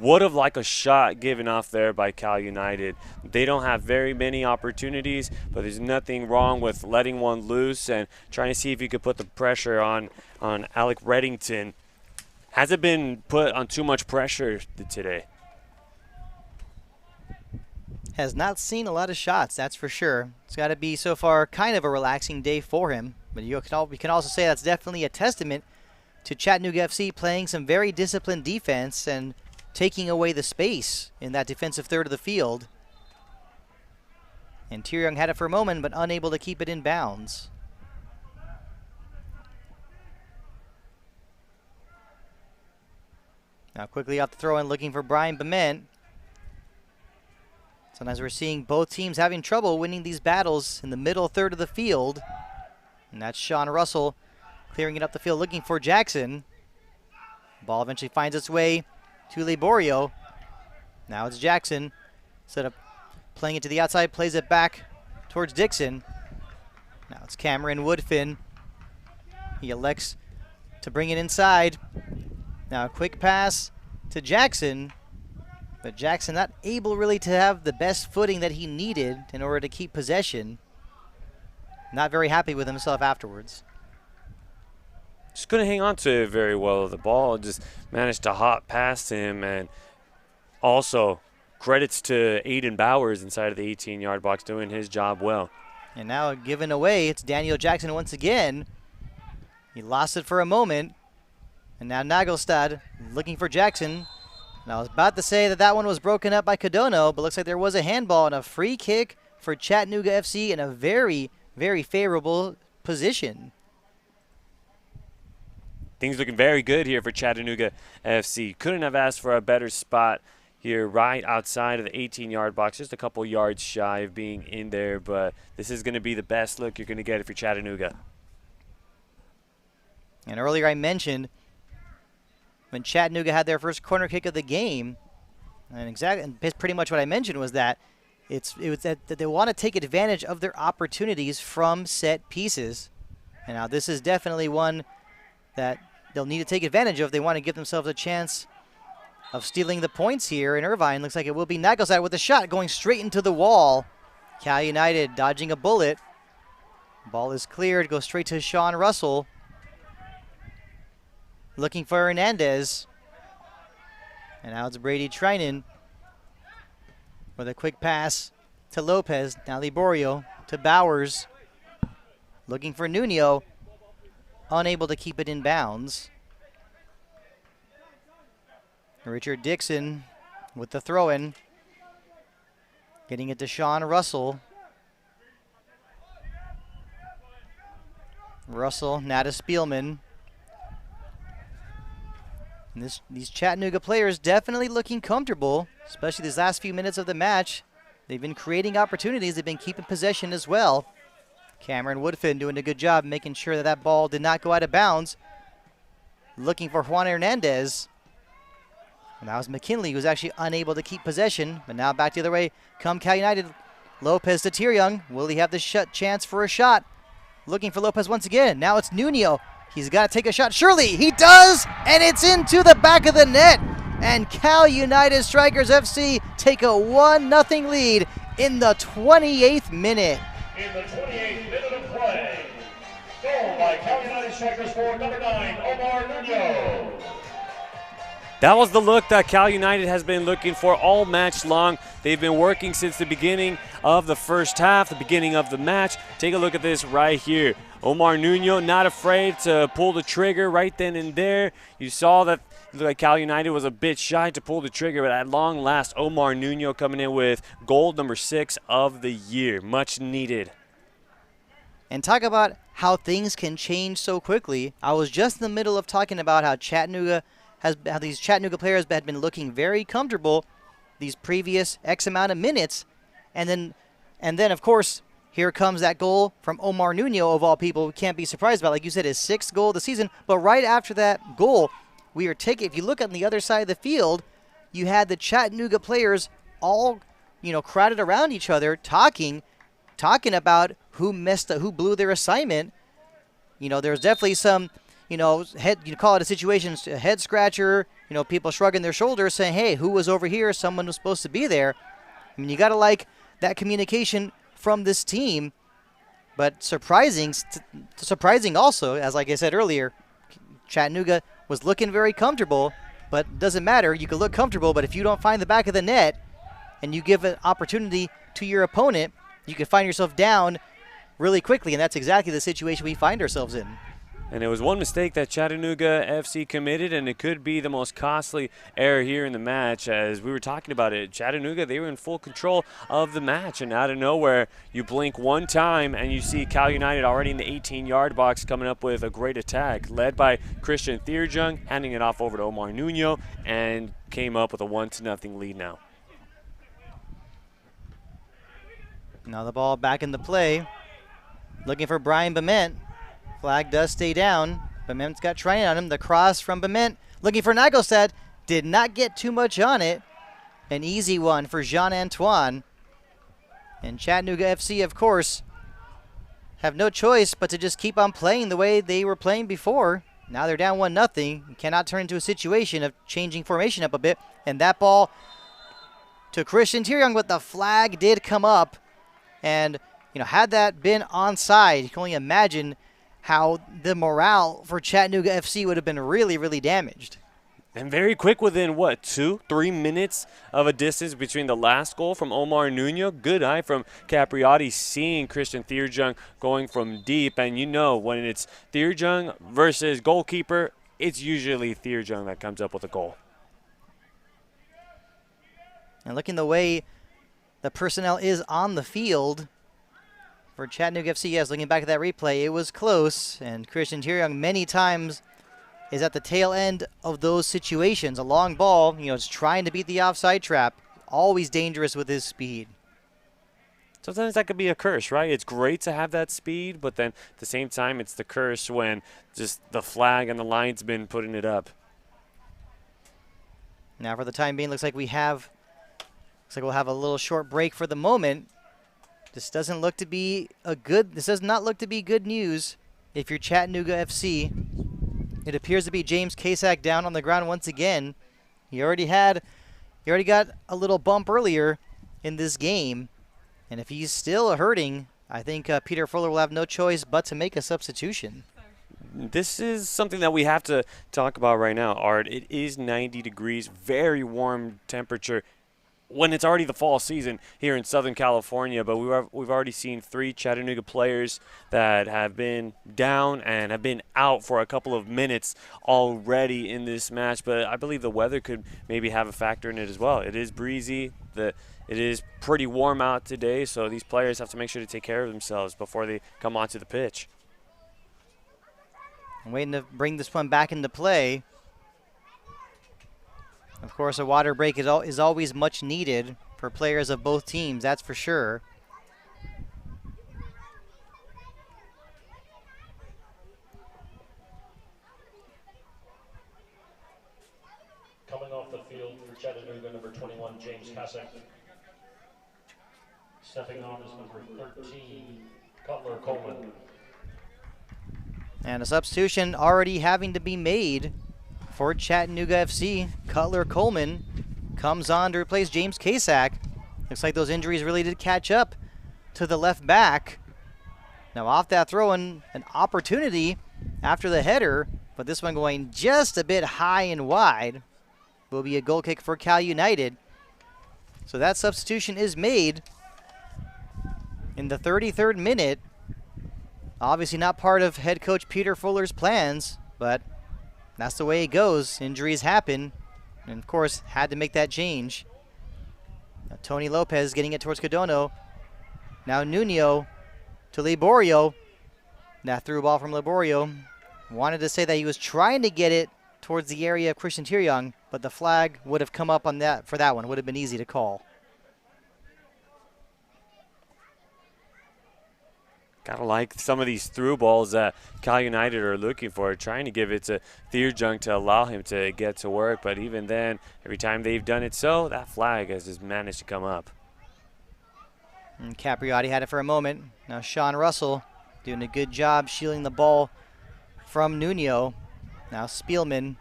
Would have liked a shot given off there by Cal United. They don't have very many opportunities, but there's nothing wrong with letting one loose and trying to see if you could put the pressure on Alec Reddington. Hasn't been put on too much pressure today. Has not seen a lot of shots, that's for sure. It's got to be so far kind of a relaxing day for him. But you can also say that's definitely a testament to Chattanooga FC playing some very disciplined defense and taking away the space in that defensive third of the field. And Tyrion had it for a moment, but unable to keep it in bounds. Now quickly off the throw-in, looking for Brian Bement. Sometimes we're seeing both teams having trouble winning these battles in the middle third of the field. And that's Sean Russell clearing it up the field, looking for Jackson. Ball eventually finds its way to Liborio. Now it's Jackson. Instead of playing it to the outside, plays it back towards Dixon. Now it's Cameron Woodfin. He elects to bring it inside. Now a quick pass to Jackson. But Jackson not able really to have the best footing that he needed in order to keep possession. Not very happy with himself afterwards. Just couldn't hang on to it very well. The ball just managed to hop past him. And also credits to Aiden Bowers inside of the 18-yard box doing his job well. And now given away, it's Daniel Jackson once again. He lost it for a moment. And now Nagelstad looking for Jackson. And I was about to say that one was broken up by Codono, but looks like there was a handball and a free kick for Chattanooga FC in a very, very favorable position. Things looking very good here for Chattanooga FC. Couldn't have asked for a better spot here right outside of the 18-yard box, just a couple yards shy of being in there, but this is going to be the best look you're going to get if you're Chattanooga. And earlier I mentioned when Chattanooga had their first corner kick of the game, and pretty much what I mentioned was that it was that they want to take advantage of their opportunities from set pieces. And now this is definitely one that they'll need to take advantage of if they want to give themselves a chance of stealing the points here in Irvine. Looks like it will be Nagelstad with the shot going straight into the wall. Cal United dodging a bullet. Ball is cleared, goes straight to Sean Russell. Looking for Hernandez. And now it's Brady Trinan with a quick pass to Lopez. Now Liborio to Bowers. Looking for Nuno. Unable to keep it in bounds. Richard Dixon with the throw-in. Getting it to Sean Russell. Russell, now to Spielman. And these Chattanooga players definitely looking comfortable, especially these last few minutes of the match. They've been creating opportunities. They've been keeping possession as well. Cameron Woodfin doing a good job making sure that ball did not go out of bounds. Looking for Juan Hernandez. And that was McKinley, who was actually unable to keep possession. But now back the other way come Cal United. Lopez to Tieryoung. Will he have the chance for a shot? Looking for Lopez once again. Now it's Nuno. He's got to take a shot. Surely he does, and it's into the back of the net. And Cal United Strikers FC take a 1-0 lead in the 28th minute. In the 28th minute of play, goal by Cal United Strikers for number 9, Omar Nuno. That was the look that Cal United has been looking for all match long. They've been working since the beginning of the first half, the beginning of the match. Take a look at this right here. Omar Nuno not afraid to pull the trigger right then and there. You saw that like Cal United was a bit shy to pull the trigger, but at long last, Omar Nuno coming in with goal number 6 of the year. Much needed. And talk about how things can change so quickly. I was just in the middle of talking about how these Chattanooga players had been looking very comfortable these previous X amount of minutes. And then of course, here comes that goal from Omar Nuno, of all people. We can't be surprised about, like you said, his 6th goal of the season. But right after that goal, if you look on the other side of the field, you had the Chattanooga players all, crowded around each other talking about who blew their assignment. There's definitely some, call it a situation, a head scratcher, people shrugging their shoulders saying, hey, who was over here? Someone was supposed to be there. I mean, you got to like that communication from this team. But surprising also, as like I said earlier, Chattanooga was looking very comfortable, but it doesn't matter. You can look comfortable, but if you don't find the back of the net and you give an opportunity to your opponent, you can find yourself down really quickly, and that's exactly the situation we find ourselves in. And it was one mistake that Chattanooga FC committed, and it could be the most costly error here in the match. As we were talking about it, Chattanooga, they were in full control of the match, and out of nowhere, you blink one time, and you see Cal United already in the 18-yard box coming up with a great attack, led by Christian Thierjung, handing it off over to Omar Nuno, and came up with a 1-0 lead now. Now the ball back into play. Looking for Brian Bement. Flag does stay down. Bement's got trying on him. The cross from Bement. Looking for Nagostad. Did not get too much on it. An easy one for Jean-Antoine. And Chattanooga FC, of course, have no choice but to just keep on playing the way they were playing before. Now they're down 1-0. You cannot turn into a situation of changing formation up a bit. And that ball to Christian Thierjung, but the flag did come up. And, had that been onside, you can only imagine how the morale for Chattanooga FC would have been really, really damaged. And very quick within, 2-3 minutes of a distance between the last goal from Omar Nuno. Good eye from Capriotti seeing Christian Thierjung going from deep. And when it's Thierjung versus goalkeeper, it's usually Thierjung that comes up with a goal. And looking the way the personnel is on the field for Chattanooga FC, yes, looking back at that replay, it was close. And Christian Thierjung many times is at the tail end of those situations. A long ball, is trying to beat the offside trap. Always dangerous with his speed. Sometimes that could be a curse, right? It's great to have that speed, but then at the same time, it's the curse when just the flag and the line's been putting it up. Now for the time being, looks like we'll have a little short break for the moment. This does not look to be good news if you're Chattanooga FC. It appears to be James Kasak down on the ground once again. He already got a little bump earlier in this game. And if he's still hurting, I think Peter Fuller will have no choice but to make a substitution. This is something that we have to talk about right now, Art. It is 90 degrees, very warm temperature when it's already the fall season here in Southern California, but we've already seen 3 Chattanooga players that have been down and have been out for a couple of minutes already in this match. But I believe the weather could maybe have a factor in it as well. It is breezy. It is pretty warm out today, so these players have to make sure to take care of themselves before they come onto the pitch. I'm waiting to bring this one back into play. Of course, a water break is always much needed for players of both teams, that's for sure. Coming off the field for Chattanooga, number 21, James Kasak. Stepping on is number 13, Cutler Coleman. And a substitution already having to be made for Chattanooga FC. Cutler Coleman comes on to replace James Kasak. Looks like those injuries really did catch up to the left back. Now off that throw-in, an opportunity after the header, but this one going just a bit high and wide. Will be a goal kick for Cal United. So that substitution is made in the 33rd minute. Obviously not part of head coach Peter Fuller's plans, but that's the way it goes. Injuries happen, and of course had to make that change. Now, Tony Lopez getting it towards Codono. Now Nuno to Liborio. That through ball from Liborio. Wanted to say that he was trying to get it towards the area of Christian Tirjong, but the flag would have come up on that for that one. Would have been easy to call. Gotta like some of these through balls that Cal United are looking for, trying to give it to Tirjong to allow him to get to work. But even then, every time they've done it so, that flag has just managed to come up. And Capriotti had it for a moment. Now Sean Russell doing a good job shielding the ball from Nuno. Now Spielman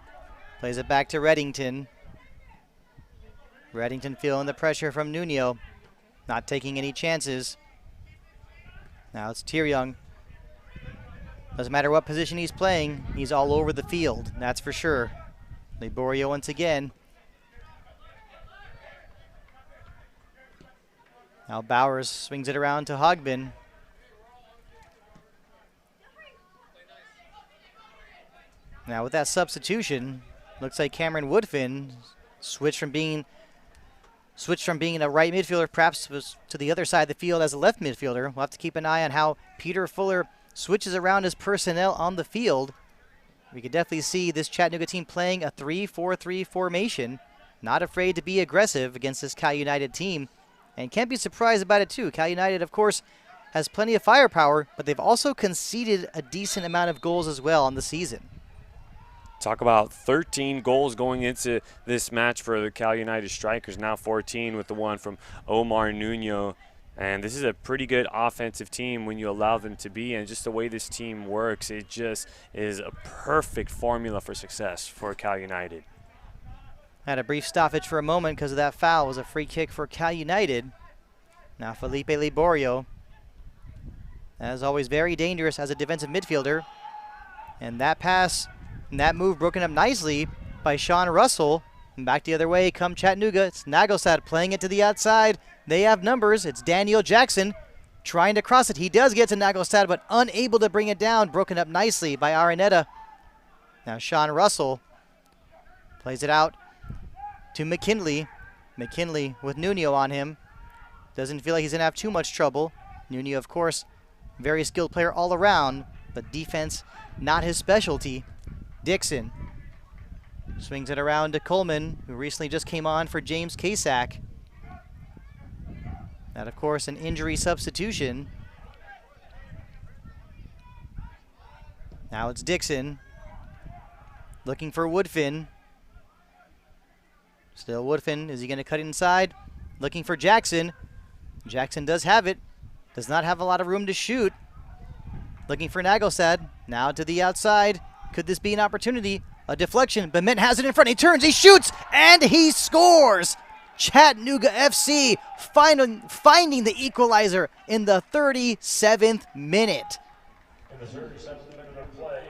plays it back to Reddington. Reddington feeling the pressure from Nuno, not taking any chances. Now it's Tirjong. Doesn't matter what position he's playing, he's all over the field, that's for sure. Liborio once again. Now Bowers swings it around to Hogbin. Now with that substitution, looks like Cameron Woodfin switched from being a right midfielder perhaps to the other side of the field as a left midfielder. We'll have to keep an eye on how Peter Fuller switches around his personnel on the field. We could definitely see this Chattanooga team playing a 3-4-3 formation. Not afraid to be aggressive against this Cal United team. And can't be surprised about it too. Cal United, of course, has plenty of firepower, but they've also conceded a decent amount of goals as well on the season. Talk about 13 goals going into this match for the Cal United Strikers, now 14 with the one from Omar Nuno. And this is a pretty good offensive team when you allow them to be, and just the way this team works, it just is a perfect formula for success for Cal United. Had a brief stoppage for a moment because of that foul. It was a free kick for Cal United. Now Felipe Liborio, as always, very dangerous as a defensive midfielder. And that pass and that move broken up nicely by Sean Russell. And back the other way come Chattanooga. It's Nagelstad playing it to the outside. They have numbers. It's Daniel Jackson trying to cross it. He does get to Nagelstad, but unable to bring it down. Broken up nicely by Araneta. Now Sean Russell plays it out to McKinley. McKinley with Nuno on him. Doesn't feel like he's going to have too much trouble. Nuno, of course, very skilled player all around, but defense not his specialty. Dixon swings it around to Coleman, who recently just came on for James Kasak. That, of course, an injury substitution. Now it's Dixon looking for Woodfin. Still Woodfin. Is he going to cut inside? Looking for Jackson. Jackson does have it. Does not have a lot of room to shoot. Looking for Nagelstad. Now to the outside. Could this be an opportunity? A deflection. Bement has it in front. He turns. He shoots. And he scores. Chattanooga FC finding the equalizer in the 37th minute. In the 37th minute of play,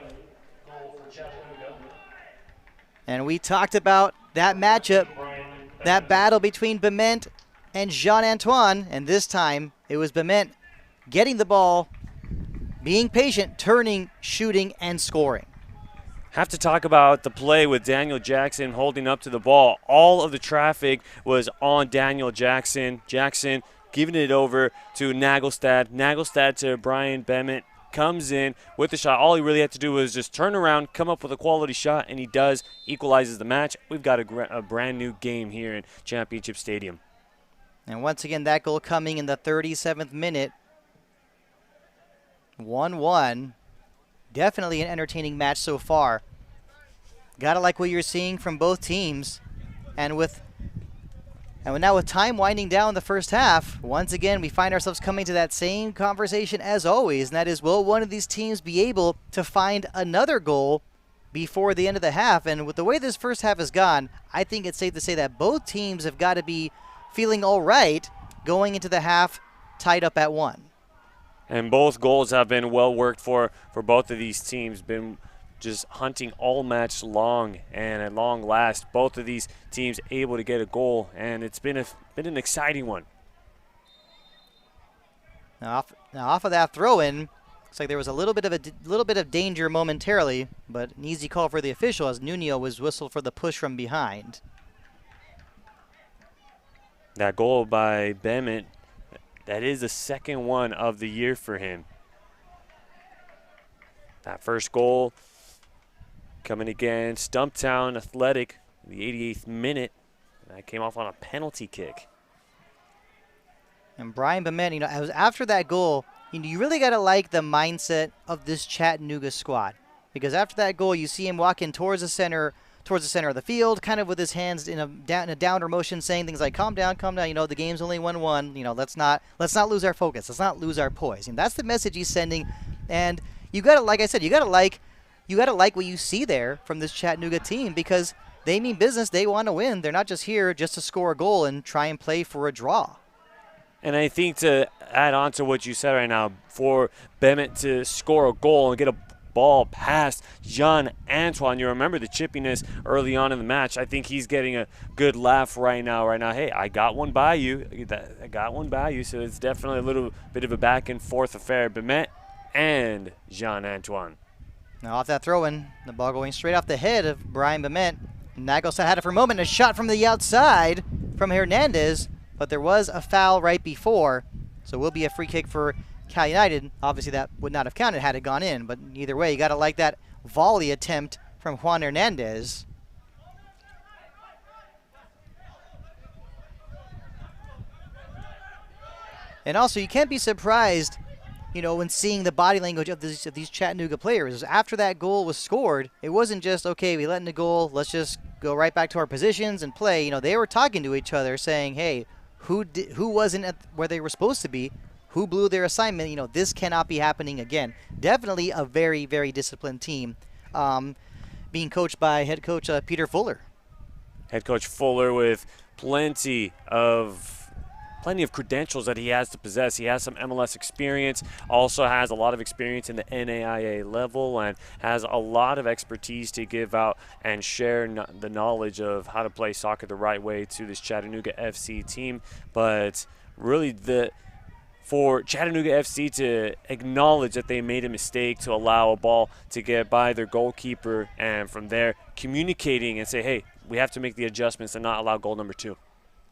goal for Chattanooga. And we talked about that matchup, that battle between Bement and Jean-Antoine. And this time, it was Bement getting the ball, being patient, turning, shooting, and scoring. Have to talk about the play with Daniel Jackson holding up to the ball. All of the traffic was on Daniel Jackson. Jackson giving it over to Nagelstad. Nagelstad to Brian Bement. Comes in with the shot. All he really had to do was just turn around, come up with a quality shot, and he does. Equalizes the match. We've got a brand new game here in Championship Stadium. And once again, that goal coming in the 37th minute. 1-1. Definitely an entertaining match so far. Gotta like what you're seeing from both teams. And with And now with time winding down the first half, once again we find ourselves coming to that same conversation as always, and that is, will one of these teams be able to find another goal before the end of the half? And with the way this first half has gone, I think it's safe to say that both teams have got to be feeling all right going into the half tied up at 1. And both goals have been well worked for both of these teams, been just hunting all match long, and at long last, both of these teams able to get a goal, and it's been an exciting one. Now off of that throw-in, looks like there was a little bit of danger momentarily, but an easy call for the official as Nuno was whistled for the push from behind. That goal by Bement, that is the second one of the year for him. That first goal coming against Stumptown Athletic in the 88th minute. That came off on a penalty kick. And Brian Bement, after that goal, you really got to like the mindset of this Chattanooga squad, because after that goal, you see him walking towards the center of the field, kind of with his hands in a downer motion, saying things like, "Calm down, calm down. The game's only 1-1. Let's not lose our focus. Let's not lose our poise." And that's the message he's sending. And you got to, like I said, you got to like what you see there from this Chattanooga team, because they mean business. They want to win. They're not just here just to score a goal and try and play for a draw. And I think to add on to what you said right now, for Bement to score a goal and get a ball past Jean Antoine, you remember the chippiness early on in the match. I think he's getting a good laugh right now. Hey, I got one by you. So it's definitely a little bit of a back and forth affair. Bement and Jean Antoine. Now off that throw-in, the ball going straight off the head of Brian Bement. Nagelstad had it for a moment, a shot from the outside from Hernandez, but there was a foul right before, so it will be a free kick for Cal United. Obviously that would not have counted had it gone in, but either way, you got to like that volley attempt from Juan Hernandez. And also, you can't be surprised, when seeing the body language of these Chattanooga players. After that goal was scored, it wasn't just, okay, we let in a goal, let's just go right back to our positions and play. They were talking to each other, saying, hey, who wasn't where they were supposed to be? Who blew their assignment? This cannot be happening again. Definitely a very, very disciplined team, being coached by head coach Peter Fuller. Head coach Fuller with plenty of credentials that he has to possess. He has some MLS experience, also has a lot of experience in the NAIA level, and has a lot of expertise to give out and share the knowledge of how to play soccer the right way to this Chattanooga FC team. But really, for Chattanooga FC to acknowledge that they made a mistake to allow a ball to get by their goalkeeper, and from there communicating and say, hey, we have to make the adjustments and not allow goal number 2.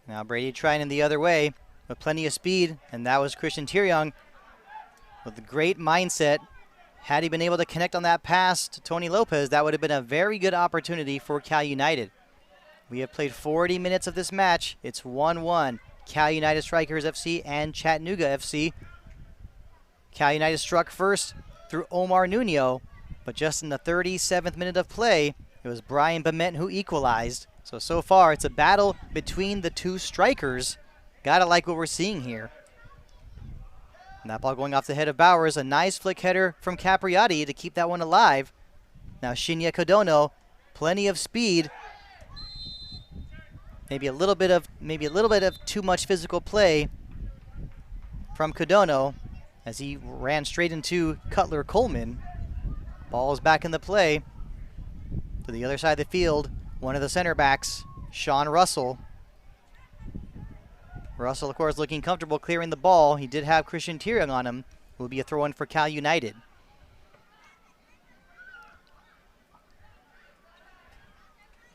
Now Brady trying in the other way with plenty of speed, and that was Christian Tyrion with a great mindset. Had he been able to connect on that pass to Tony Lopez, that would have been a very good opportunity for Cal United. We have played 40 minutes of this match. It's 1-1. Cal United Strikers FC and Chattanooga FC. Cal United struck first through Omar Nuno, but just in the 37th minute of play, it was Brian Bement who equalized. So far, it's a battle between the two strikers. Gotta like what we're seeing here. And that ball going off the head of Bowers. A nice flick header from Capriati to keep that one alive. Now Shinya Kodono, plenty of speed. Maybe a little bit of too much physical play from Kodono as he ran straight into Cutler Coleman. Ball is back in the play to the other side of the field. One of the center backs, Sean Russell. Russell, of course, looking comfortable clearing the ball. He did have Christian Tyrion on him. It will be a throw-in for Cal United.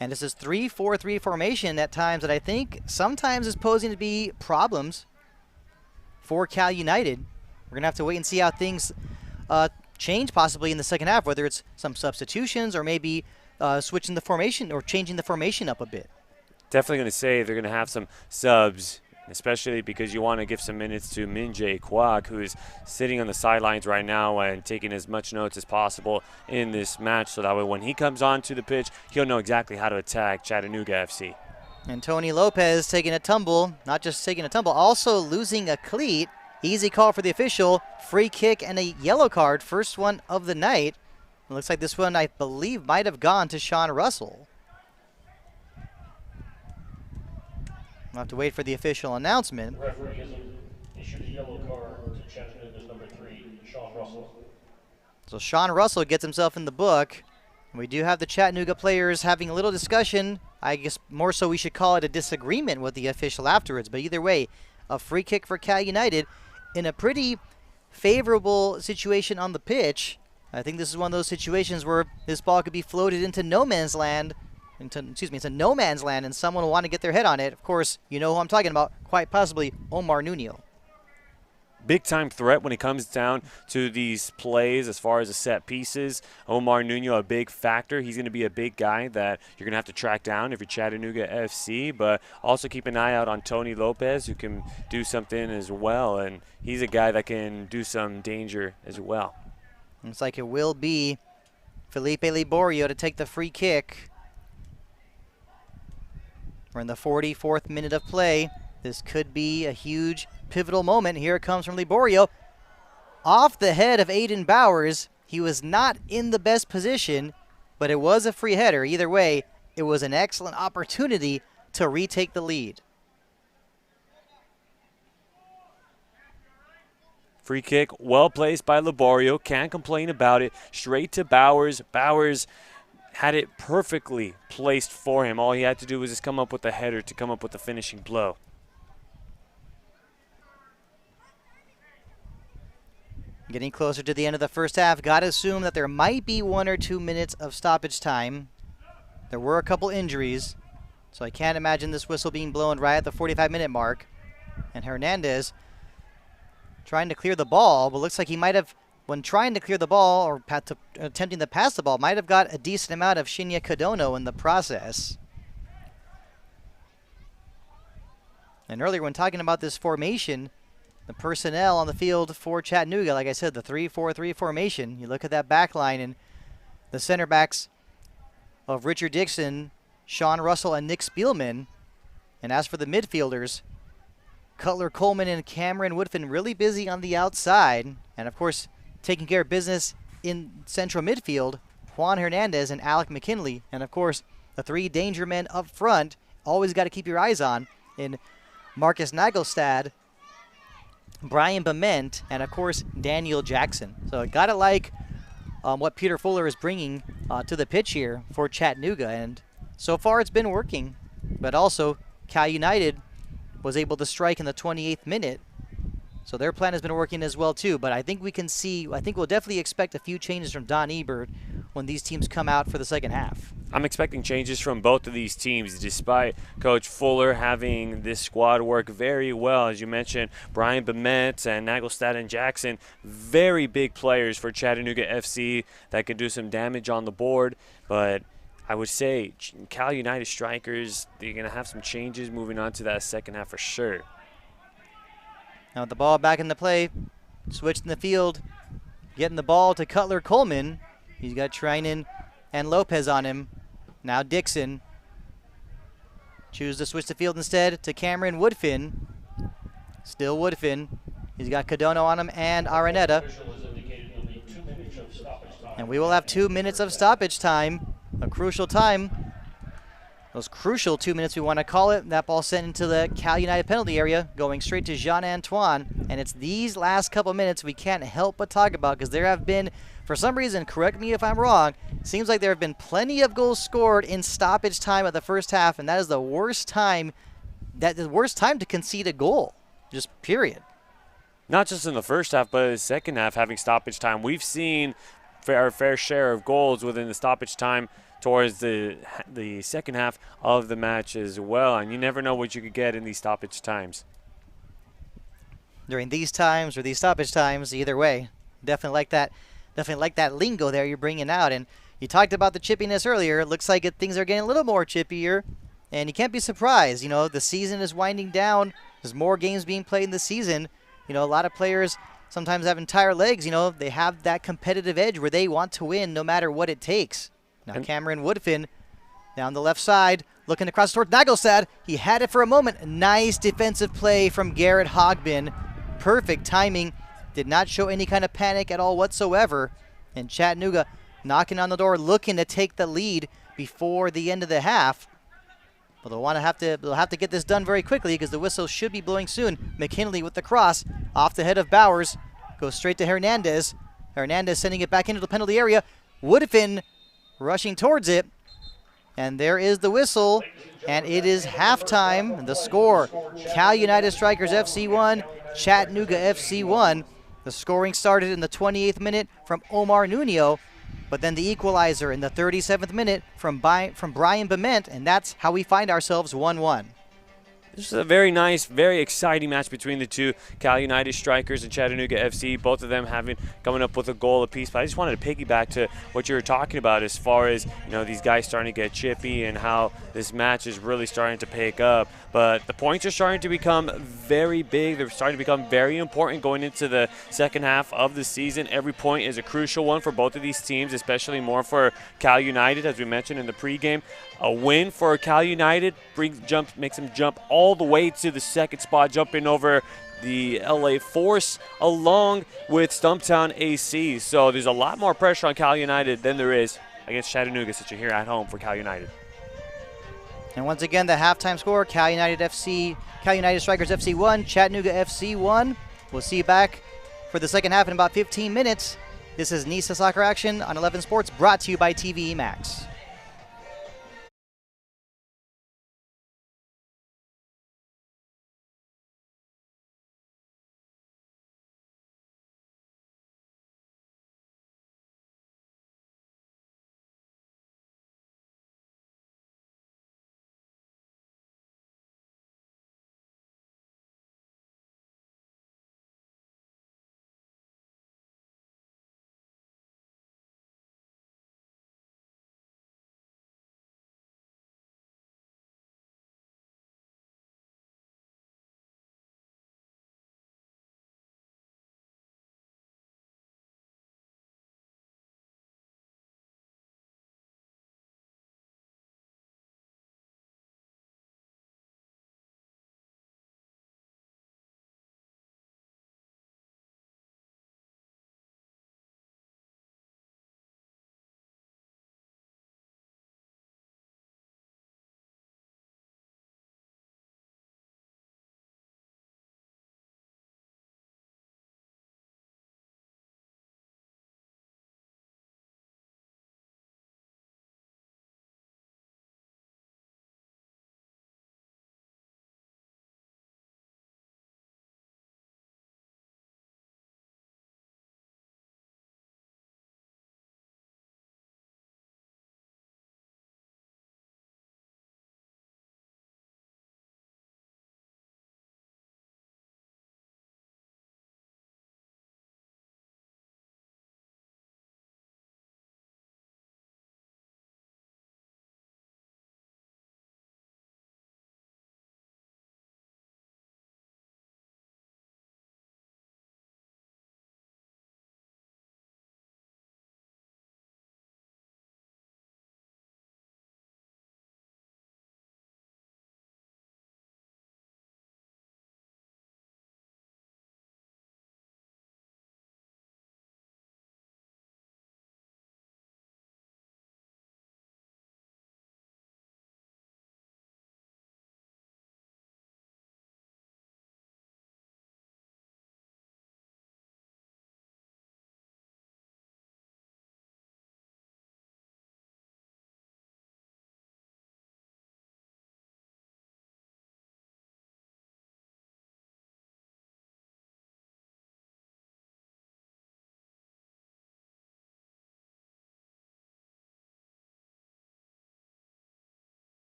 And this is 3-4-3 formation at times that I think sometimes is posing to be problems for Cal United. We're going to have to wait and see how things change possibly in the second half, whether it's some substitutions or maybe switching the formation or changing the formation up a bit. Definitely going to say they're going to have some subs, especially because you want to give some minutes to Minjae Kwak, who is sitting on the sidelines right now and taking as much notes as possible in this match, so that way when he comes onto the pitch, he'll know exactly how to attack Chattanooga FC. And Tony Lopez taking a tumble, not just taking a tumble, also losing a cleat. Easy call for the official. Free kick and a yellow card, first one of the night. It looks like this one, I believe, might have gone to Sean Russell. We'll have to wait for the official announcement. Referee has issued a yellow card to Chattanooga's number 3, Sean Russell. So Sean Russell gets himself in the book. We do have the Chattanooga players having a little discussion. I guess more so we should call it a disagreement with the official afterwards. But either way, a free kick for Cal United in a pretty favorable situation on the pitch. I think this is one of those situations where this ball could be floated into no man's land. Into no man's land, and someone will want to get their head on it. Of course, you know who I'm talking about, quite possibly Omar Nuno. Big-time threat when it comes down to these plays as far as the set pieces. Omar Nuno, a big factor. He's going to be a big guy that you're going to have to track down if you're Chattanooga FC, but also keep an eye out on Tony Lopez, who can do something as well, and he's a guy that can do some danger as well. Looks like it will be Felipe Liborio to take the free kick. We're in the 44th minute of play. This could be a huge pivotal moment. Here it comes from Liborio. Off the head of Aiden Bowers. He was not in the best position, but it was a free header. Either way, it was an excellent opportunity to retake the lead. Free kick, well placed by Liborio. Can't complain about it. Straight to Bowers. Bowers had it perfectly placed for him. All he had to do was just come up with the header to come up with the finishing blow. Getting closer to the end of the first half, got to assume that there might be 1 or 2 minutes of stoppage time. There were a couple injuries, so I can't imagine this whistle being blown right at the 45-minute mark. And Hernandez trying to clear the ball, but looks like he might have, when trying to clear the ball or attempting to pass the ball, might have got a decent amount of Shinya Kadono in the process. And earlier when talking about this formation, the personnel on the field for Chattanooga, like I said, the 3-4-3 formation. You look at that back line and the center backs of Richard Dixon, Sean Russell, and Nick Spielman. And as for the midfielders, Cutler Coleman and Cameron Woodfin really busy on the outside. And, of course, taking care of business in central midfield, Juan Hernandez and Alec McKinley. And, of course, the 3 danger men up front, always got to keep your eyes on in Marcus Nagelstad, Brian Bement, and of course Daniel Jackson. So I gotta like what Peter Fuller is bringing to the pitch here for Chattanooga, and so far it's been working. But also Cal United was able to strike in the 28th minute, so their plan has been working as well too. But I think we can see, I think we'll definitely expect a few changes from Don Ebert when these teams come out for the second half. I'm expecting changes from both of these teams, despite Coach Fuller having this squad work very well. As you mentioned, Brian Bement and Nagelstad and Jackson, very big players for Chattanooga FC that could do some damage on the board. But I would say Cal United strikers, they're going to have some changes moving on to that second half for sure. Now with the ball back in the play, switched in the field, getting the ball to Cutler Coleman. He's got Trinan and Lopez on him. Now Dixon. Choose to switch the field instead to Cameron Woodfin. Still Woodfin. He's got Kadono on him and Araneta. And we will have 2 minutes of stoppage time. A crucial time. Those crucial 2 minutes we want to call it. That ball sent into the Cal United penalty area, going straight to Jean-Antoine. And it's these last couple minutes we can't help but talk about, because there have been, for some reason, correct me if I'm wrong, seems like there have been plenty of goals scored in stoppage time at the first half, and that is the worst time, to concede a goal, just period. Not just in the first half, but in the second half having stoppage time. We've seen our fair share of goals within the stoppage time towards the second half of the match as well, and you never know what you could get in these stoppage times. During these times or these stoppage times, either way, definitely like that lingo there you're bringing out. And you talked about the chippiness earlier. It looks like things are getting a little more chippier, and you can't be surprised. You know, the season is winding down. There's more games being played in the season. You know, a lot of players sometimes have entire legs. You know, they have that competitive edge where they want to win no matter what it takes. Now Cameron Woodfin down the left side, Looking across toward Nagelstad. He had it for a moment. Nice defensive play from Garrett Hogbin. Perfect timing. Did not show any kind of panic at all whatsoever. And Chattanooga knocking on the door, looking to take the lead before the end of the half. But they'll have to get this done very quickly because the whistle should be blowing soon. McKinley with the cross off the head of Bowers. Goes straight to Hernandez. Hernandez sending it back into the penalty area. Woodfin rushing towards it. And there is the whistle. And it is halftime. The score, Cal United Strikers FC 1, Chattanooga FC 1. The scoring started in the 28th minute from Omar Nuno. But then the equalizer in the 37th minute from Brian Bement, and that's how we find ourselves 1-1. This is a very nice, very exciting match between the two Cal United Strikers and Chattanooga FC, both of them coming up with a goal apiece. But I just wanted to piggyback to what you were talking about as far as, these guys starting to get chippy and how this match is really starting to pick up. But the points are starting to become very big. They're starting to become very important going into the second half of the season. Every point is a crucial one for both of these teams, especially more for Cal United, as we mentioned in the pregame. A win for Cal United makes them jump all the way to the second spot, jumping over the LA Force along with Stumptown AC. So there's a lot more pressure on Cal United than there is against Chattanooga, since you're here at home for Cal United. And once again, the halftime score, Cal United Strikers FC 1, Chattanooga FC 1. We'll see you back for the second half in about 15 minutes. This is NISA Soccer Action on 11 Sports, brought to you by TVEMAX.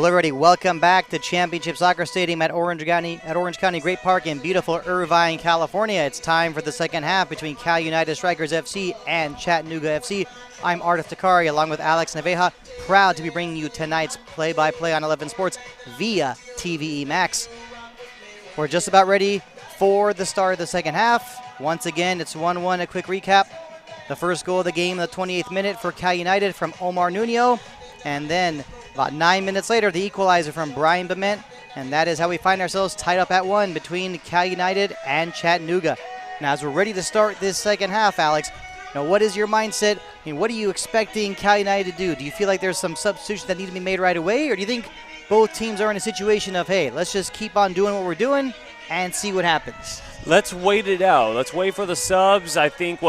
Well, everybody, welcome back to Championship Soccer Stadium at Orange County Great Park in beautiful Irvine, California. It's time for the second half between Cal United Strikers FC and Chattanooga FC. I'm Ardith Takari along with Alex Naveja, proud to be bringing you tonight's play-by-play on 11 Sports via TVEMAX. We're just about ready for the start of the second half. Once again, it's 1-1. A quick recap. The first goal of the game in the 28th minute for Cal United from Omar Nuno, and then about 9 minutes later, the equalizer from Brian Bement, and that is how we find ourselves tied up at 1 between Cal United and Chattanooga. Now, as we're ready to start this second half, Alex, now what is your mindset? I mean, what are you expecting Cal United to do? Do you feel like there's some substitutions that need to be made right away, or do you think both teams are in a situation of, hey, let's just keep on doing what we're doing and see what happens? Let's wait it out. Let's wait for the subs. I think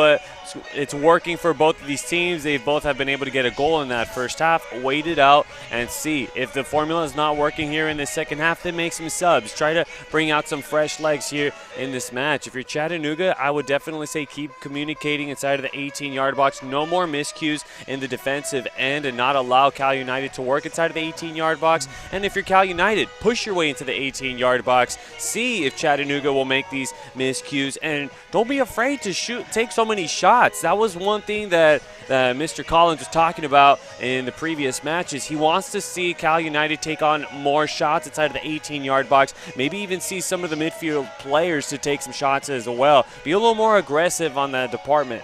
it's working for both of these teams. They both have been able to get a goal in that first half. Wait it out and see. If the formula is not working here in the second half, then make some subs. Try to bring out some fresh legs here in this match. If you're Chattanooga, I would definitely say keep communicating inside of the 18-yard box. No more miscues in the defensive end and not allow Cal United to work inside of the 18-yard box. And if you're Cal United, push your way into the 18-yard box. See if Chattanooga will make these miscues, and don't be afraid to take so many shots. That was one thing that Mr. Collins was talking about in the previous matches. He wants to see Cal United take on more shots inside of the 18-yard box, maybe even see some of the midfield players to take some shots as well. Be a little more aggressive on that department.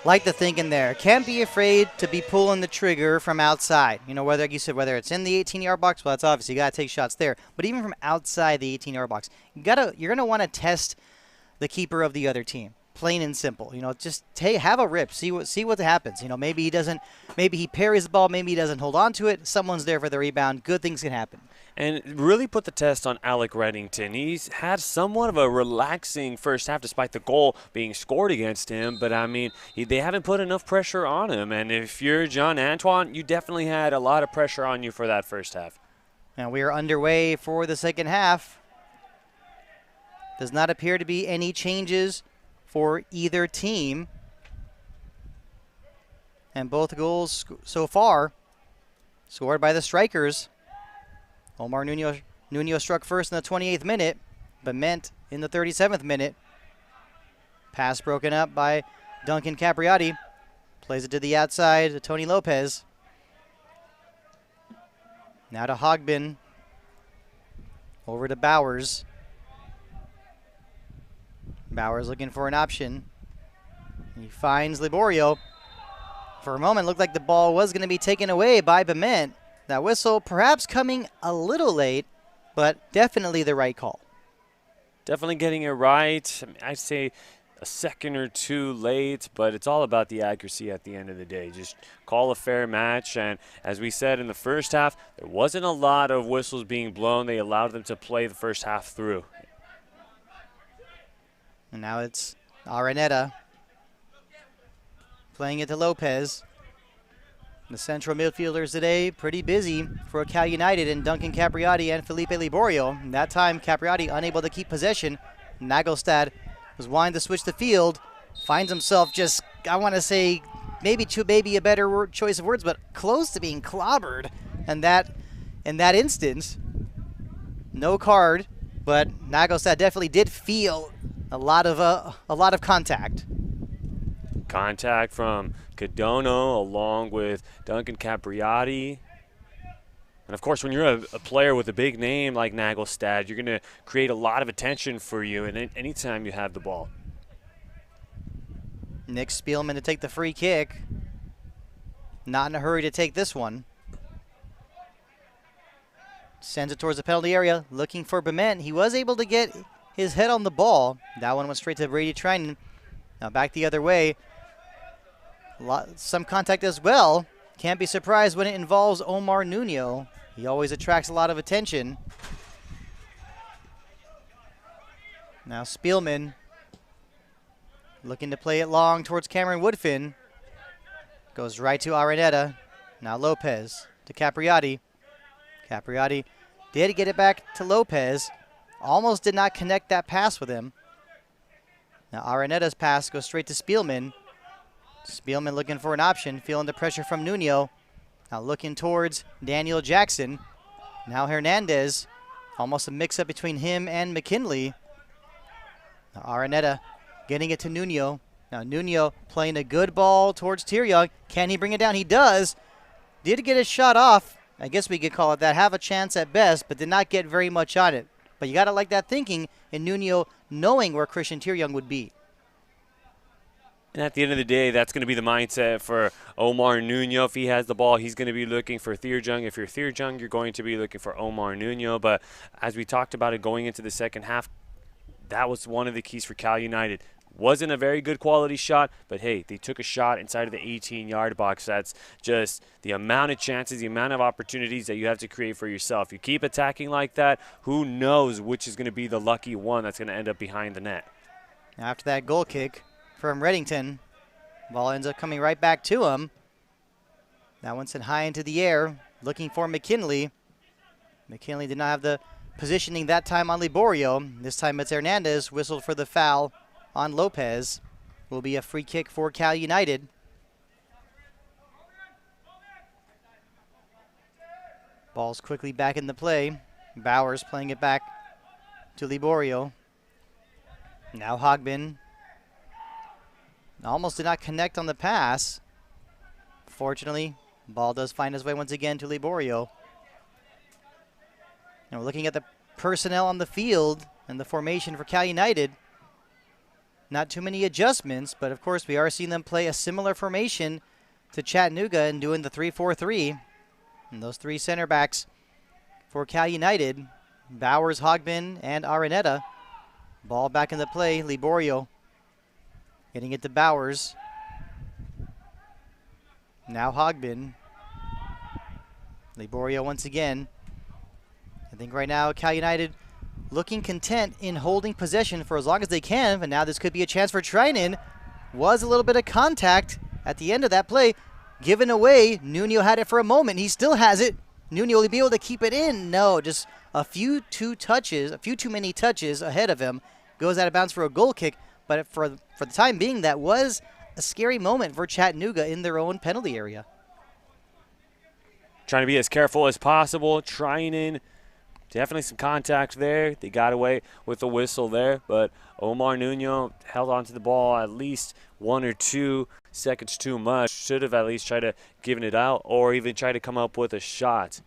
Like the thinking there. Can't be afraid to be pulling the trigger from outside. You know, whether it's in the 18-yard box, well, that's obvious. You got to take shots there. But even from outside the 18-yard box, you're going to want to test the keeper of the other team. Plain and simple. You know, just have a rip. See what happens. You know, maybe he parries the ball, maybe he doesn't hold on to it. Someone's there for the rebound. Good things can happen. And really put the test on Alec Reddington. He's had somewhat of a relaxing first half despite the goal being scored against him. But, I mean, they haven't put enough pressure on him. And if you're John Antoine, you definitely had a lot of pressure on you for that first half. Now we are underway for the second half. Does not appear to be any changes for either team. And both goals so far scored by the Strikers. Omar Nuno struck first in the 28th minute, Bement in the 37th minute. Pass broken up by Duncan Capriati. Plays it to the outside to Tony Lopez. Now to Hogbin. Over to Bowers. Bowers looking for an option. He finds Liborio. For a moment, looked like the ball was going to be taken away by Bement. That whistle perhaps coming a little late, but definitely the right call. Definitely getting it right. I'd say a second or two late, but it's all about the accuracy at the end of the day. Just call a fair match, and as we said in the first half, there wasn't a lot of whistles being blown. They allowed them to play the first half through. And now it's Araneta playing it to Lopez. The central midfielders today pretty busy for Cal United and Duncan Capriati and Felipe Liborio. And that time, Capriati unable to keep possession. Nagelstad was wanting to switch the field. Finds himself just, I want to say, maybe a better choice of words, but close to being clobbered. And that, in that instance, no card, but Nagelstad definitely did feel a lot of contact. Contact from Cadono along with Duncan Capriati. And, of course, when you're a player with a big name like Nagelstad, you're going to create a lot of attention for you anytime you have the ball. Nick Spielman to take the free kick. Not in a hurry to take this one. Sends it towards the penalty area, looking for Bement. He was able to get his head on the ball. That one went straight to Brady Trinan. Now back the other way. Some contact as well. Can't be surprised when it involves Omar Nuno. He always attracts a lot of attention. Now Spielman looking to play it long towards Cameron Woodfin. Goes right to Araneta. Now Lopez to Capriati. Capriati did get it back to Lopez. Almost did not connect that pass with him. Now Araneta's pass goes straight to Spielman. Spielman looking for an option, feeling the pressure from Nuno. Now looking towards Daniel Jackson. Now Hernandez. Almost a mix-up between him and McKinley. Now Araneta getting it to Nuno. Now Nuno playing a good ball towards Tyryoung. Can he bring it down? He does. Did get his shot off. I guess we could call it that. Have a chance at best, but did not get very much on it. But you got to like that thinking in Nuno knowing where Christian Tyryoung would be. And at the end of the day, that's going to be the mindset for Omar Nuno. If he has the ball, he's going to be looking for Tyryoung. If you're Tyryoung, you're going to be looking for Omar Nuno. But as we talked about it going into the second half, that was one of the keys for Cal United. Wasn't a very good quality shot, but hey, they took a shot inside of the 18-yard box. That's just the amount of chances, the amount of opportunities that you have to create for yourself. You keep attacking like that, who knows which is going to be the lucky one that's going to end up behind the net. After that goal kick from Reddington, ball ends up coming right back to him. That one sent high into the air, looking for McKinley. McKinley did not have the positioning that time on Liborio. This time it's Hernandez, whistled for the foul on Lopez. Will be a free kick for Cal United. Ball's quickly back in the play. Bowers playing it back to Liborio. Now Hogbin. Almost did not connect on the pass. Fortunately, ball does find his way once again to Liborio. And we're looking at the personnel on the field and the formation for Cal United. Not too many adjustments, but of course we are seeing them play a similar formation to Chattanooga and doing the 3-4-3. And those three center backs for Cal United, Bowers, Hogbin, and Araneta. Ball back in the play, Liborio getting it to Bowers. Now Hogbin. Liborio once again. I think right now Cal United looking content in holding possession for as long as they can, but now this could be a chance for Trinan. Was a little bit of contact at the end of that play. Given away, Nuno had it for a moment. He still has it. Nuno will be able to keep it in. No, just a few too many touches ahead of him. Goes out of bounds for a goal kick, but for the time being, that was a scary moment for Chattanooga in their own penalty area. Trying to be as careful as possible, trying in. Definitely some contact there. They got away with the whistle there, but Omar Nuno held onto the ball at least 1 or 2 seconds too much. Should have at least tried to give it out or even try to come up with a shot.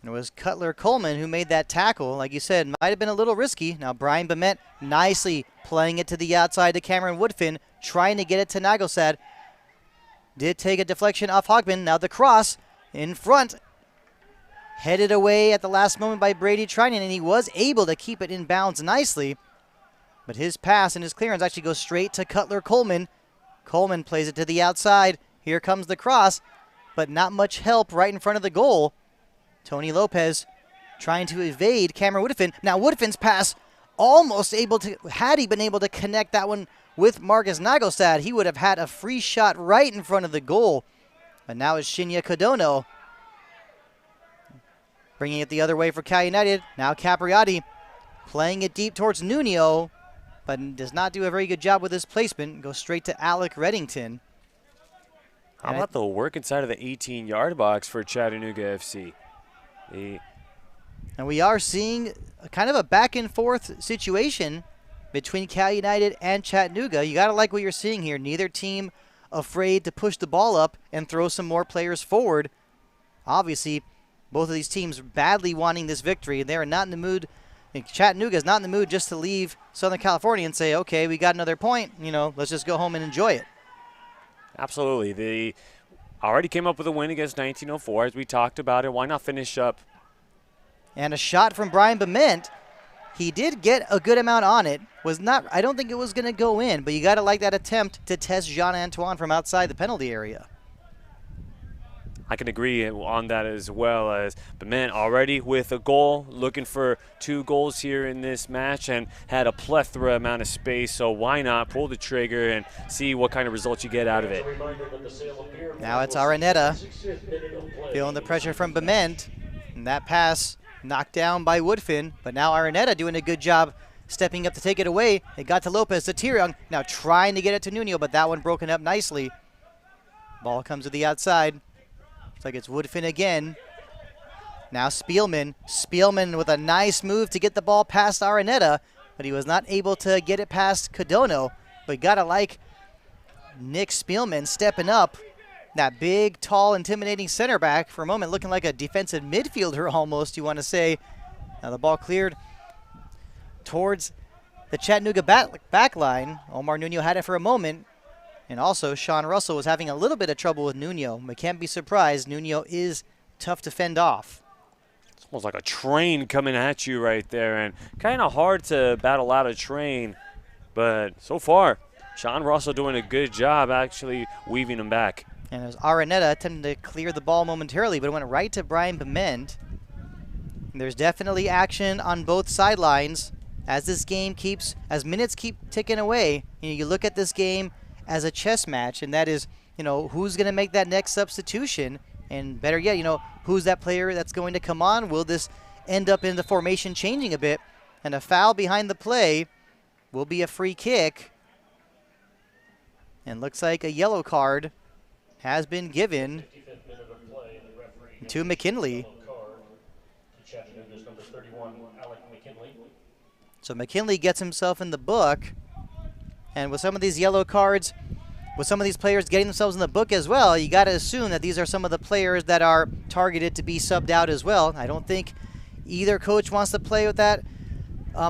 And it was Cutler Coleman who made that tackle. Like you said, might have been a little risky. Now Brian Bement nicely playing it to the outside to Cameron Woodfin, trying to get it to Nagosad. Did take a deflection off Hogbin. Now the cross in front. Headed away at the last moment by Brady Trinan, and he was able to keep it in bounds nicely. But his pass and his clearance actually goes straight to Cutler Coleman. Coleman plays it to the outside. Here comes the cross, but not much help right in front of the goal. Tony Lopez trying to evade Cameron Woodfin. Now Woodfin's pass almost able to, had he been able to connect that one with Marcus Nagosad, he would have had a free shot right in front of the goal. But now it's Shinya Kodono bringing it the other way for Cal United. Now Capriati playing it deep towards Nuno, but does not do a very good job with his placement. Goes straight to Alec Reddington. How about the work inside of the 18-yard box for Chattanooga FC? And we are seeing kind of a back-and-forth situation between Cal United and Chattanooga. You got to like what you're seeing here. Neither team afraid to push the ball up and throw some more players forward. Obviously, both of these teams badly wanting this victory. They are not in the mood. Chattanooga is not in the mood just to leave Southern California and say, okay, we got another point. Let's just go home and enjoy it. Absolutely. They already came up with a win against 1904, as we talked about it. Why not finish up? And a shot from Brian Bement. He did get a good amount on it. I don't think it was going to go in, but you got to like that attempt to test Jean-Antoine from outside the penalty area. I can agree on that as well, as Bement already with a goal, looking for 2 goals here in this match, and had a plethora amount of space, so why not pull the trigger and see what kind of results you get out of it. Now it's Araneta feeling the pressure from Bement, and that pass knocked down by Woodfin, but now Araneta doing a good job stepping up to take it away. It got to Lopez, to Tyryoung, now trying to get it to Nuno, but that one broken up nicely Ball comes to the outside. Looks like it's Woodfin again. Now Spielman. Spielman with a nice move to get the ball past Araneta, but he was not able to get it past Codono. But gotta like Nick Spielman stepping up. That big, tall, intimidating center back for a moment, looking like a defensive midfielder almost, you want to say. Now the ball cleared towards the Chattanooga back line. Omar Nuno had it for a moment. And also, Sean Russell was having a little bit of trouble with Nuno. But can't be surprised, Nuno is tough to fend off. It's almost like a train coming at you right there. And kind of hard to battle out a train. But so far, Sean Russell doing a good job actually weaving him back. And it was Araneta attempting to clear the ball momentarily, but it went right to Brian Bement. There's definitely action on both sidelines as this game as minutes keep ticking away. You look at this game as a chess match, and that is, who's going to make that next substitution, and better yet, who's that player that's going to come on? Will this end up in the formation changing a bit? And a foul behind the play will be a free kick, and looks like a yellow card has been given to McKinley. So McKinley gets himself in the book. And with some of these yellow cards, with some of these players getting themselves in the book as well, you got to assume that these are some of the players that are targeted to be subbed out as well. I don't think either coach wants to play with that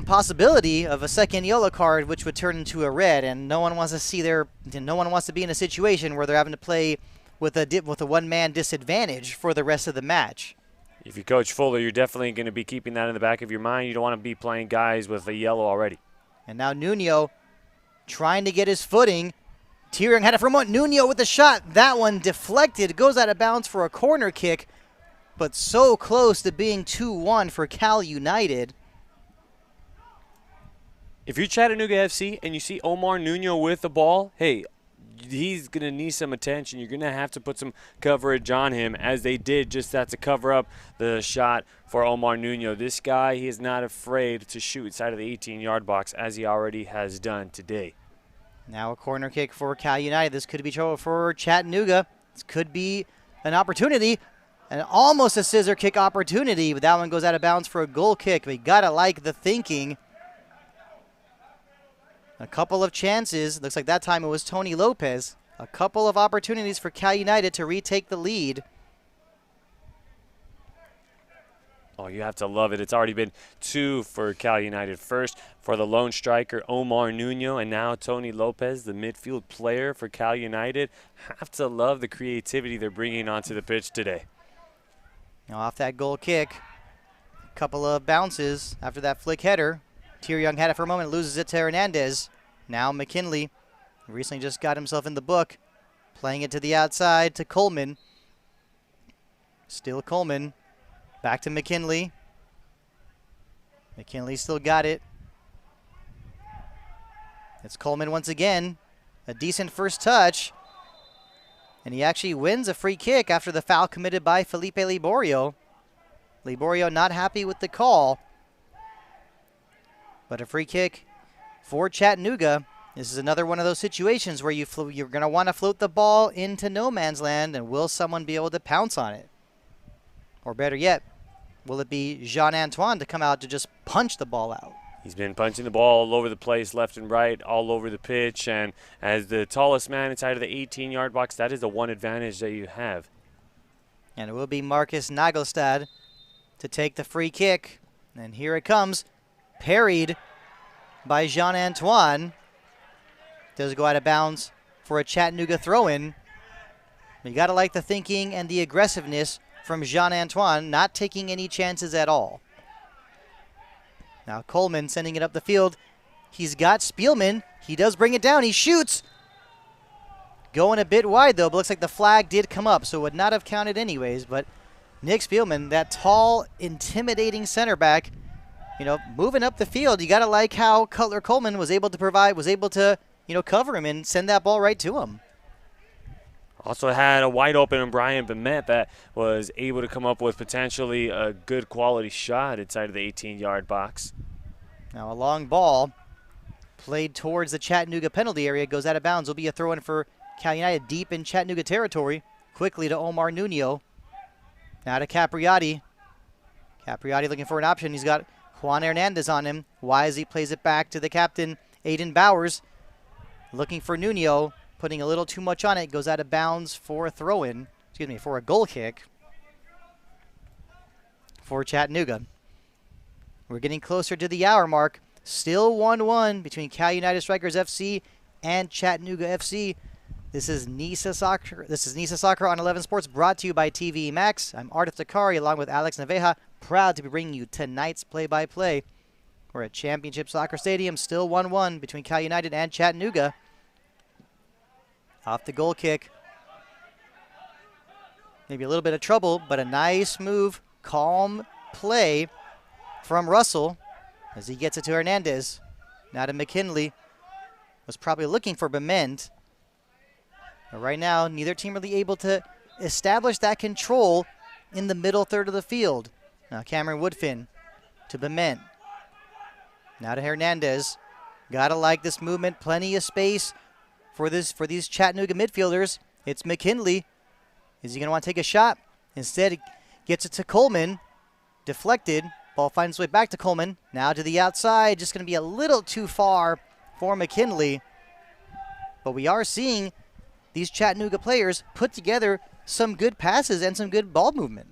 possibility of a second yellow card, which would turn into a red, and no one wants to be in a situation where they're having to play with a one-man disadvantage for the rest of the match. If you coach Fuller, you're definitely going to be keeping that in the back of your mind. You don't want to be playing guys with a yellow already. And now Nuno trying to get his footing. Tyrion had it for a moment. Nuno with the shot. That one deflected. Goes out of bounds for a corner kick, but so close to being 2-1 for Cal United. If you're Chattanooga FC and you see Omar Nuno with the ball, hey, he's going to need some attention. You're going to have to put some coverage on him, as they did just that to cover up the shot for Omar Nuno. This guy, he is not afraid to shoot inside of the 18-yard box, as he already has done today. Now a corner kick for Cal United. This could be trouble for Chattanooga. This could be an opportunity, and almost a scissor kick opportunity, but that one goes out of bounds for a goal kick. We got to like the thinking. A couple of chances. Looks like that time it was Tony Lopez. A couple of opportunities for Cal United to retake the lead. Oh, you have to love it. It's already been 2 for Cal United. First for the lone striker, Omar Nuno, and now Tony Lopez, the midfield player for Cal United. Have to love the creativity they're bringing onto the pitch today. Now off that goal kick, a couple of bounces after that flick header. Tyrion had it for a moment, loses it to Hernandez. Now McKinley recently just got himself in the book, playing it to the outside to Coleman. Still Coleman. Back to McKinley. McKinley still got it. It's Coleman once again. A decent first touch. And he actually wins a free kick after the foul committed by Felipe Liborio. Liborio not happy with the call. But a free kick for Chattanooga. This is another one of those situations where you're going to want to float the ball into no man's land, and will someone be able to pounce on it? Or better yet, will it be Jean-Antoine to come out to just punch the ball out? He's been punching the ball all over the place, left and right, all over the pitch. And as the tallest man inside of the 18-yard box, that is the one advantage that you have. And it will be Marcus Nagelstad to take the free kick. And here it comes. Parried by Jean-Antoine. Does go out of bounds for a Chattanooga throw-in. You got to like the thinking and the aggressiveness from Jean-Antoine, not taking any chances at all. Now Coleman sending it up the field. He's got Spielman. He does bring it down. He shoots. Going a bit wide, though, but looks like the flag did come up, so it would not have counted anyways. But Nick Spielman, that tall, intimidating center back, moving up the field. You got to like how Cutler Coleman was able to cover him and send that ball right to him. Also had a wide open Brian Bement that was able to come up with potentially a good quality shot inside of the 18-yard box. Now a long ball played towards the Chattanooga penalty area, goes out of bounds. Will be a throw-in for Cal United deep in Chattanooga territory. Quickly to Omar Nuno. Now to Capriati. Capriati looking for an option. He's got Juan Hernandez on him. Wisely plays it back to the captain, Aiden Bowers. Looking for Nuno. Putting a little too much on it. Goes out of bounds for a throw-in. Excuse me, for a goal kick for Chattanooga. We're getting closer to the hour mark. Still 1-1 between Cal United Strikers FC and Chattanooga FC. This is NISA Soccer. This is NISA Soccer on 11 Sports, brought to you by TVEMAX. I'm Ardith Dakari, along with Alex Naveja, proud to be bringing you tonight's play-by-play. We're at Championship Soccer Stadium, still 1-1 between Cal United and Chattanooga. Off the goal kick. Maybe a little bit of trouble, but a nice move, calm play from Russell as he gets it to Hernandez. Now to McKinley. Was probably looking for Bement. But right now, neither team really able to establish that control in the middle third of the field. Now Cameron Woodfin to Bement. Now to Hernandez. Gotta like this movement. Plenty of space for these Chattanooga midfielders. It's McKinley. Is he going to want to take a shot? Instead, he gets it to Coleman. Deflected. Ball finds its way back to Coleman. Now to the outside. Just going to be a little too far for McKinley. But we are seeing these Chattanooga players put together some good passes and some good ball movement.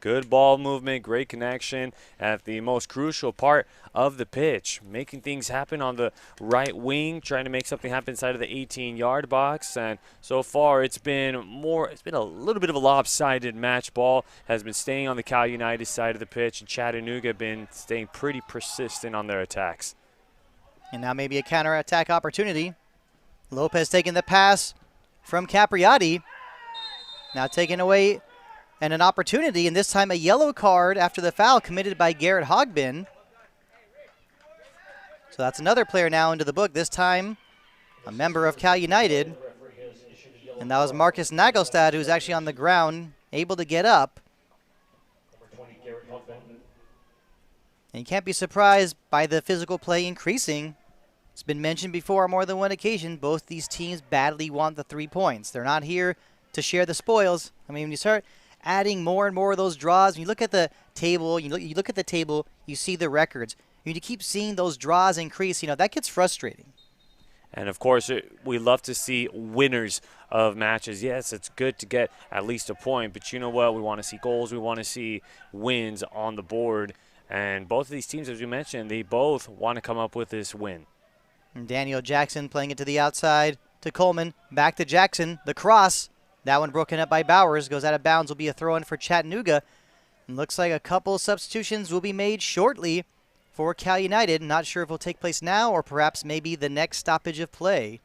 Good ball movement, great connection at the most crucial part of the pitch. Making things happen on the right wing, trying to make something happen inside of the 18-yard box. And so far it's been a little bit of a lopsided match. Ball has been staying on the Cal United side of the pitch, and Chattanooga been staying pretty persistent on their attacks. And now maybe a counter-attack opportunity. Lopez taking the pass from Capriati. Now taking away and an opportunity, and this time a yellow card after the foul committed by Garrett Hogbin. So that's another player now into the book, this time a member of Cal United. And that was Marcus Nagelstad, who's actually on the ground, able to get up. And you can't be surprised by the physical play increasing. It's been mentioned before on more than one occasion, both these teams badly want the 3 points. They're not here to share the spoils. I mean, when you start adding more and more of those draws, when you look at the table, you see the records. You keep seeing those draws increase, that gets frustrating. And of course, we love to see winners of matches. Yes, it's good to get at least a point, but you know what? We want to see goals. We want to see wins on the board. And both of these teams, as you mentioned, they both want to come up with this win. And Daniel Jackson playing it to the outside to Coleman. Back to Jackson. The cross. That one broken up by Bowers. Goes out of bounds. Will be a throw-in for Chattanooga. And looks like a couple substitutions will be made shortly for Cal United. Not sure if it will take place now or perhaps maybe the next stoppage of play.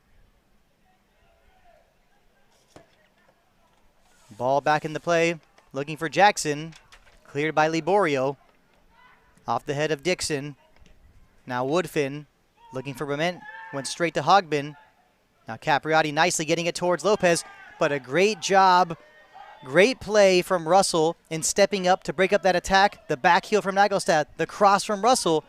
Ball back into play. Looking for Jackson. Cleared by Liborio. Off the head of Dixon. Now Woodfin looking for Bement. Went straight to Hogbin. Now Capriati nicely getting it towards Lopez. But a great job, great play from Russell in stepping up to break up that attack. The back heel from Nagelstad, the cross from Russell.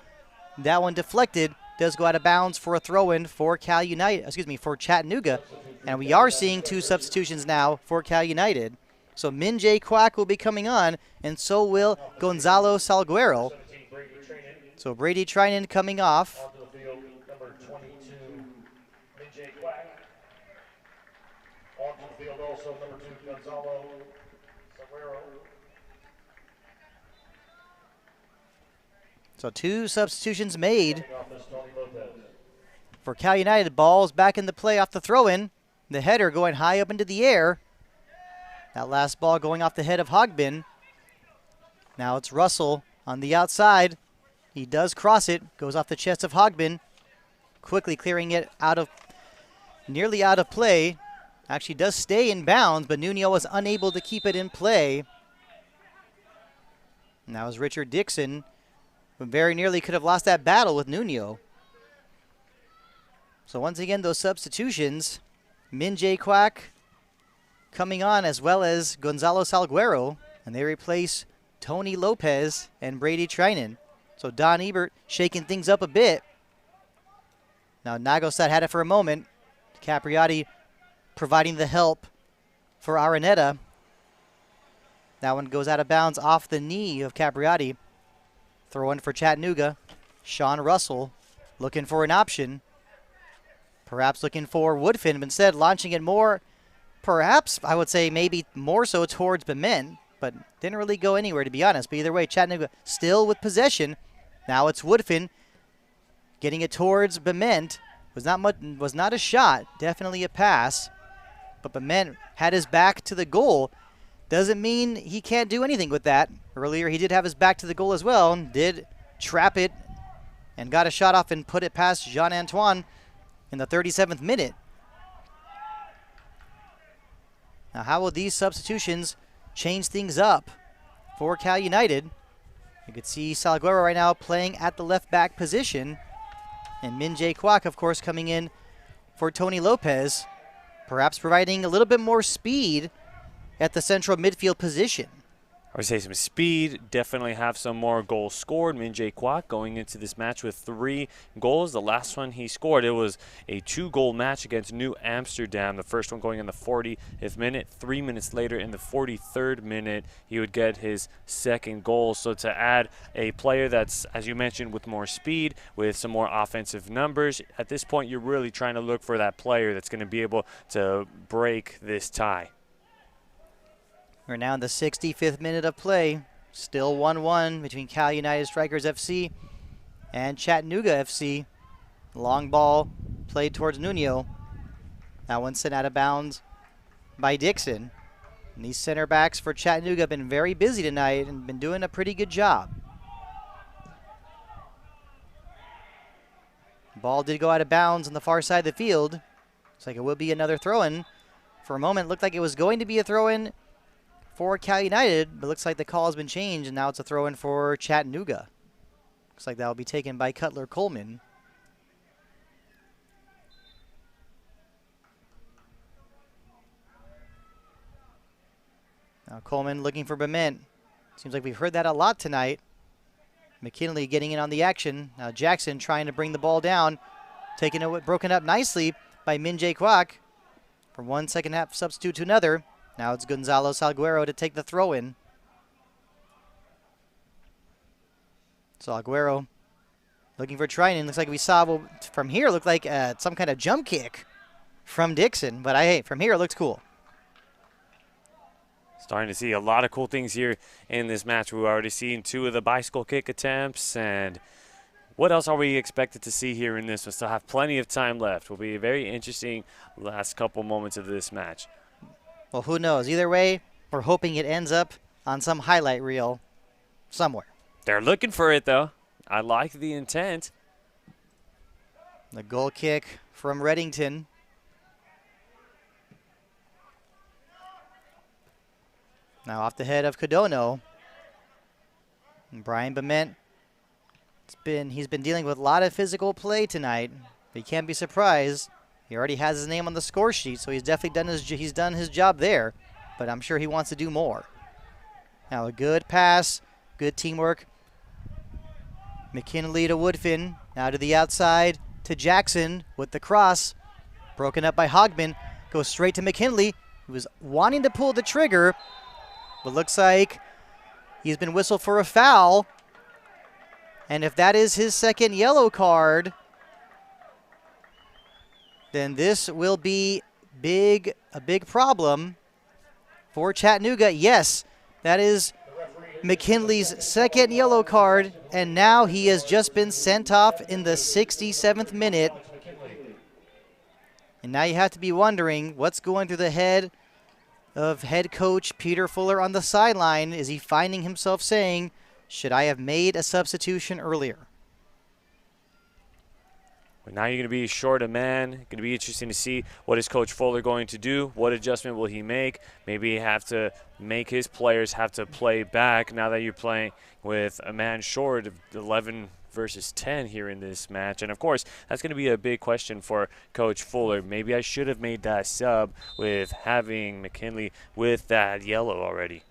That one deflected, does go out of bounds for a throw-in for for Chattanooga. And we are seeing 2 substitutions now for Cal United. So Minjay Quack will be coming on, and so will Gonzalo Salguero. So Brady Trinan coming off. Also, number 2, Gonzalo Salguero. So 2 substitutions made for Cal United. Ball's back in the play off the throw-in. The header going high up into the air. That last ball going off the head of Hogbin. Now it's Russell on the outside. He does cross it. Goes off the chest of Hogbin. Quickly clearing it nearly out of play. Actually does stay in bounds, but Nuno was unable to keep it in play. And that was Richard Dixon, who very nearly could have lost that battle with Nuno. So once again, those substitutions, Minjay Quack coming on, as well as Gonzalo Salguero, and they replace Tony Lopez and Brady Trinan. So Don Ebert shaking things up a bit. Now Nagelstad had it for a moment. Capriati providing the help for Araneta. That one goes out of bounds off the knee of Capriati. Throw in for Chattanooga. Sean Russell looking for an option. Perhaps looking for Woodfin, but instead launching it more, perhaps, I would say maybe more so towards Bement, but didn't really go anywhere, to be honest. But either way, Chattanooga still with possession. Now it's Woodfin getting it towards Bement. Was not a shot, definitely a pass. But Bement had his back to the goal. Doesn't mean he can't do anything with that. Earlier he did have his back to the goal as well, did trap it and got a shot off and put it past Jean-Antoine in the 37th minute. Now how will these substitutions change things up for Cal United? You can see Salguero right now playing at the left back position, and Min Jae Kwak, of course, coming in for Tony Lopez, perhaps providing a little bit more speed at the central midfield position. I would say some speed, definitely have some more goals scored. Min Jae Kwak going into this match with 3 goals. The last one he scored, it was a 2-goal match against New Amsterdam. The first one going in the 40th minute. 3 minutes later in the 43rd minute, he would get his second goal. So to add a player that's, as you mentioned, with more speed, with some more offensive numbers, at this point you're really trying to look for that player that's going to be able to break this tie. We're now in the 65th minute of play. Still 1-1 between Cal United Strikers FC and Chattanooga FC. Long ball played towards Nuno. That one sent out of bounds by Dixon. And these center backs for Chattanooga have been very busy tonight and been doing a pretty good job. Ball did go out of bounds on the far side of the field. Looks like it will be another throw-in. For a moment, it looked like it was going to be a throw-in for Cal United, but looks like the call has been changed, and now it's a throw-in for Chattanooga. Looks like that will be taken by Cutler Coleman. Now Coleman looking for Bement. Seems like we've heard that a lot tonight. McKinley getting in on the action. Now Jackson trying to bring the ball down. Taking it, broken up nicely by Min Jae Kwak. From one second half substitute to another. Now it's Gonzalo Salguero to take the throw-in. Salguero looking for Trinan. Looks like we saw from here, looked like some kind of jump kick from Dixon. But hey, from here it looks cool. Starting to see a lot of cool things here in this match. We've already seen 2 of the bicycle kick attempts. And what else are we expected to see here in this one? Still have plenty of time left. Will be a very interesting last couple moments of this match. Well, who knows? Either way, we're hoping it ends up on some highlight reel somewhere. They're looking for it, though. I like the intent. The goal kick from Reddington. Now off the head of Codono. And Brian Bement, he's been dealing with a lot of physical play tonight, but you can't be surprised. He already has his name on the score sheet, so he's definitely done his job there, but I'm sure he wants to do more. Now a good pass, good teamwork. McKinley to Woodfin, now to the outside to Jackson with the cross. Broken up by Hogman, goes straight to McKinley, who was wanting to pull the trigger, but looks like he's been whistled for a foul. And if that is his second yellow card, then this will be a big problem for Chattanooga. Yes, that is McKinley's second yellow card, and now he has just been sent off in the 67th minute. And now you have to be wondering what's going through the head of head coach Peter Fuller on the sideline. Is he finding himself saying, should I have made a substitution earlier? But now you're going to be short a man. Going to be interesting to see what is Coach Fuller going to do. What adjustment will he make? Maybe he have to make his players have to play back now that you're playing with a man short of 11 versus 10 here in this match. And, of course, that's going to be a big question for Coach Fuller. Maybe I should have made that sub with having McKinley with that yellow already.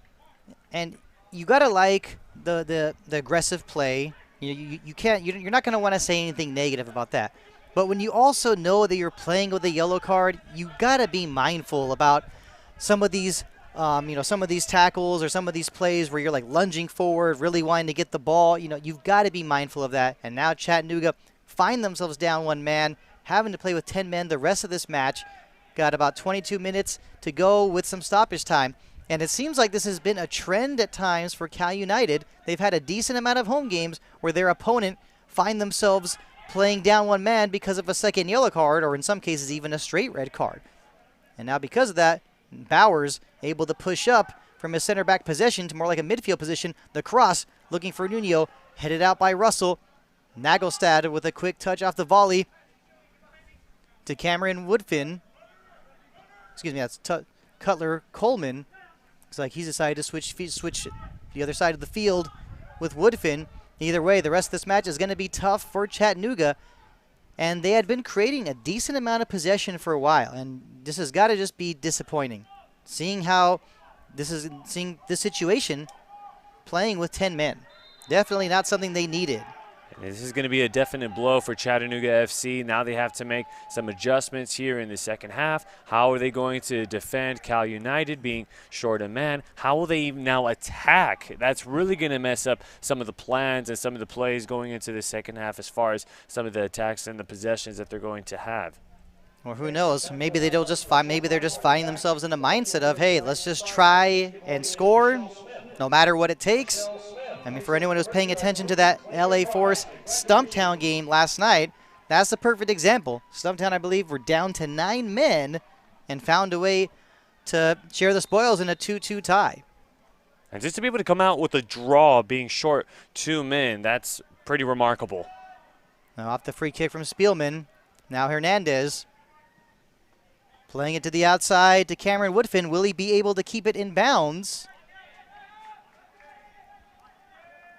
And you got to like the aggressive play. You're not going to want to say anything negative about that. But when you also know that you're playing with a yellow card, you gotta be mindful about some of these, some of these tackles or some of these plays where you're like lunging forward, really wanting to get the ball. You've got to be mindful of that. And now Chattanooga find themselves down 1 man, having to play with 10 men the rest of this match. Got about 22 minutes to go with some stoppage time. And it seems like this has been a trend at times for Cal United. They've had a decent amount of home games where their opponent find themselves playing down 1 man because of a second yellow card, or in some cases even a straight red card. And now because of that, Bowers able to push up from his center back position to more like a midfield position. The cross looking for Nuno, headed out by Russell. Nagelstad with a quick touch off the volley to Cameron Woodfin. Excuse me, that's Cutler Coleman. Looks like he's decided to switch the other side of the field with Woodfin. Either way, the rest of this match is going to be tough for Chattanooga. And they had been creating a decent amount of possession for a while. And this has got to just be disappointing. Seeing this situation playing with 10 men. Definitely not something they needed. This is going to be a definite blow for Chattanooga FC. Now they have to make some adjustments here in the second half. How are they going to defend Cal United being short a man? How will they now attack? That's really going to mess up some of the plans and some of the plays going into the second half as far as some of the attacks and the possessions that they're going to have. Or who knows? Maybe they're just finding themselves in a mindset of, hey, let's just try and score no matter what it takes. I mean, for anyone who's paying attention to that LA Force Stumptown game last night, that's the perfect example. Stumptown, I believe, were down to 9 men and found a way to share the spoils in a 2-2 tie. And just to be able to come out with a draw being short 2 men, that's pretty remarkable. Now off the free kick from Spielman. Now Hernandez playing it to the outside to Cameron Woodfin. Will he be able to keep it in bounds?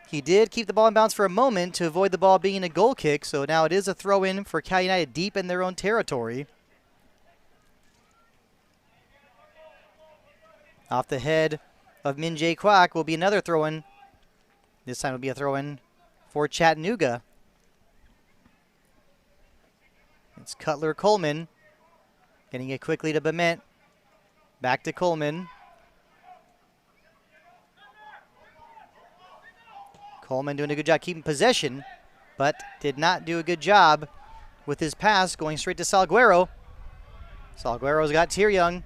He did keep the ball in bounds for a moment to avoid the ball being a goal kick, so now it is a throw-in for Cal United deep in their own territory. Off the head of Min Jae Kwak will be another throw-in. This time will be a throw-in for Chattanooga. It's Cutler Coleman getting it quickly to Bement. Back to Coleman. Coleman doing a good job keeping possession, but did not do a good job with his pass going straight to Salguero. Salguero's got Tieryoung.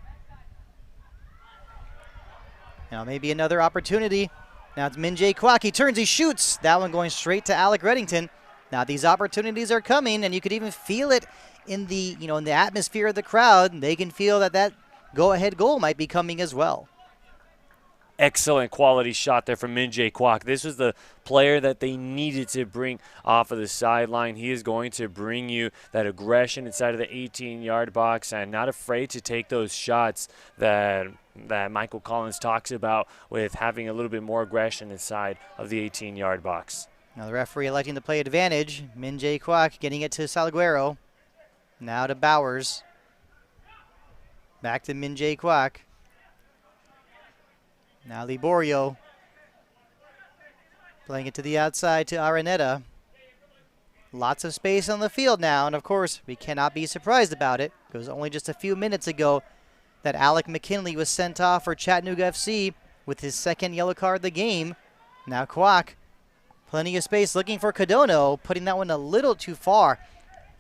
Now maybe another opportunity. Now it's Min Jae Kwak. He turns, he shoots. That one going straight to Alec Reddington. Now these opportunities are coming, and you could even feel it in the in the atmosphere of the crowd. They can feel that go-ahead goal might be coming as well. Excellent quality shot there from Min Jae Kwak. This was the player that they needed to bring off of the sideline. He is going to bring you that aggression inside of the 18-yard box and not afraid to take those shots that Michael Collins talks about with having a little bit more aggression inside of the 18-yard box. Now the referee electing to play advantage. Min Jae Kwak getting it to Salguero. Now to Bowers. Back to Min Jae Kwak. Now Liborio playing it to the outside to Araneta. Lots of space on the field now, and of course we cannot be surprised about it. It was only just a few minutes ago that Alec McKinley was sent off for Chattanooga FC with his second yellow card of the game. Now Kwak, plenty of space looking for Codono, putting that one a little too far.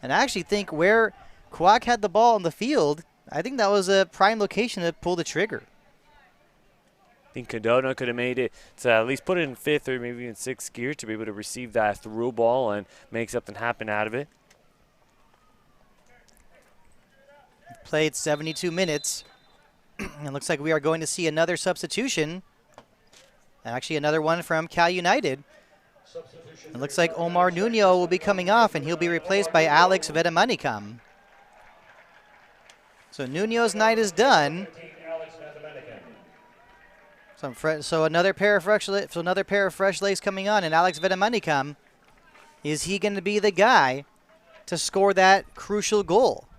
And I actually think where Kwak had the ball on the field, I think that was a prime location to pull the trigger. I think Codono could have made it to at least put it in 5th or maybe in 6th gear to be able to receive that through ball and make something happen out of it. Played 72 minutes. It looks like we are going to see another substitution. And actually another one from Cal United. It looks like Omar Nuno will be coming off, and he'll be replaced by Alex Vedamanikam. So Nuno's night is done. So another pair of fresh legs coming on, and Alex Vedamanikam, is he going to be the guy to score that crucial goal?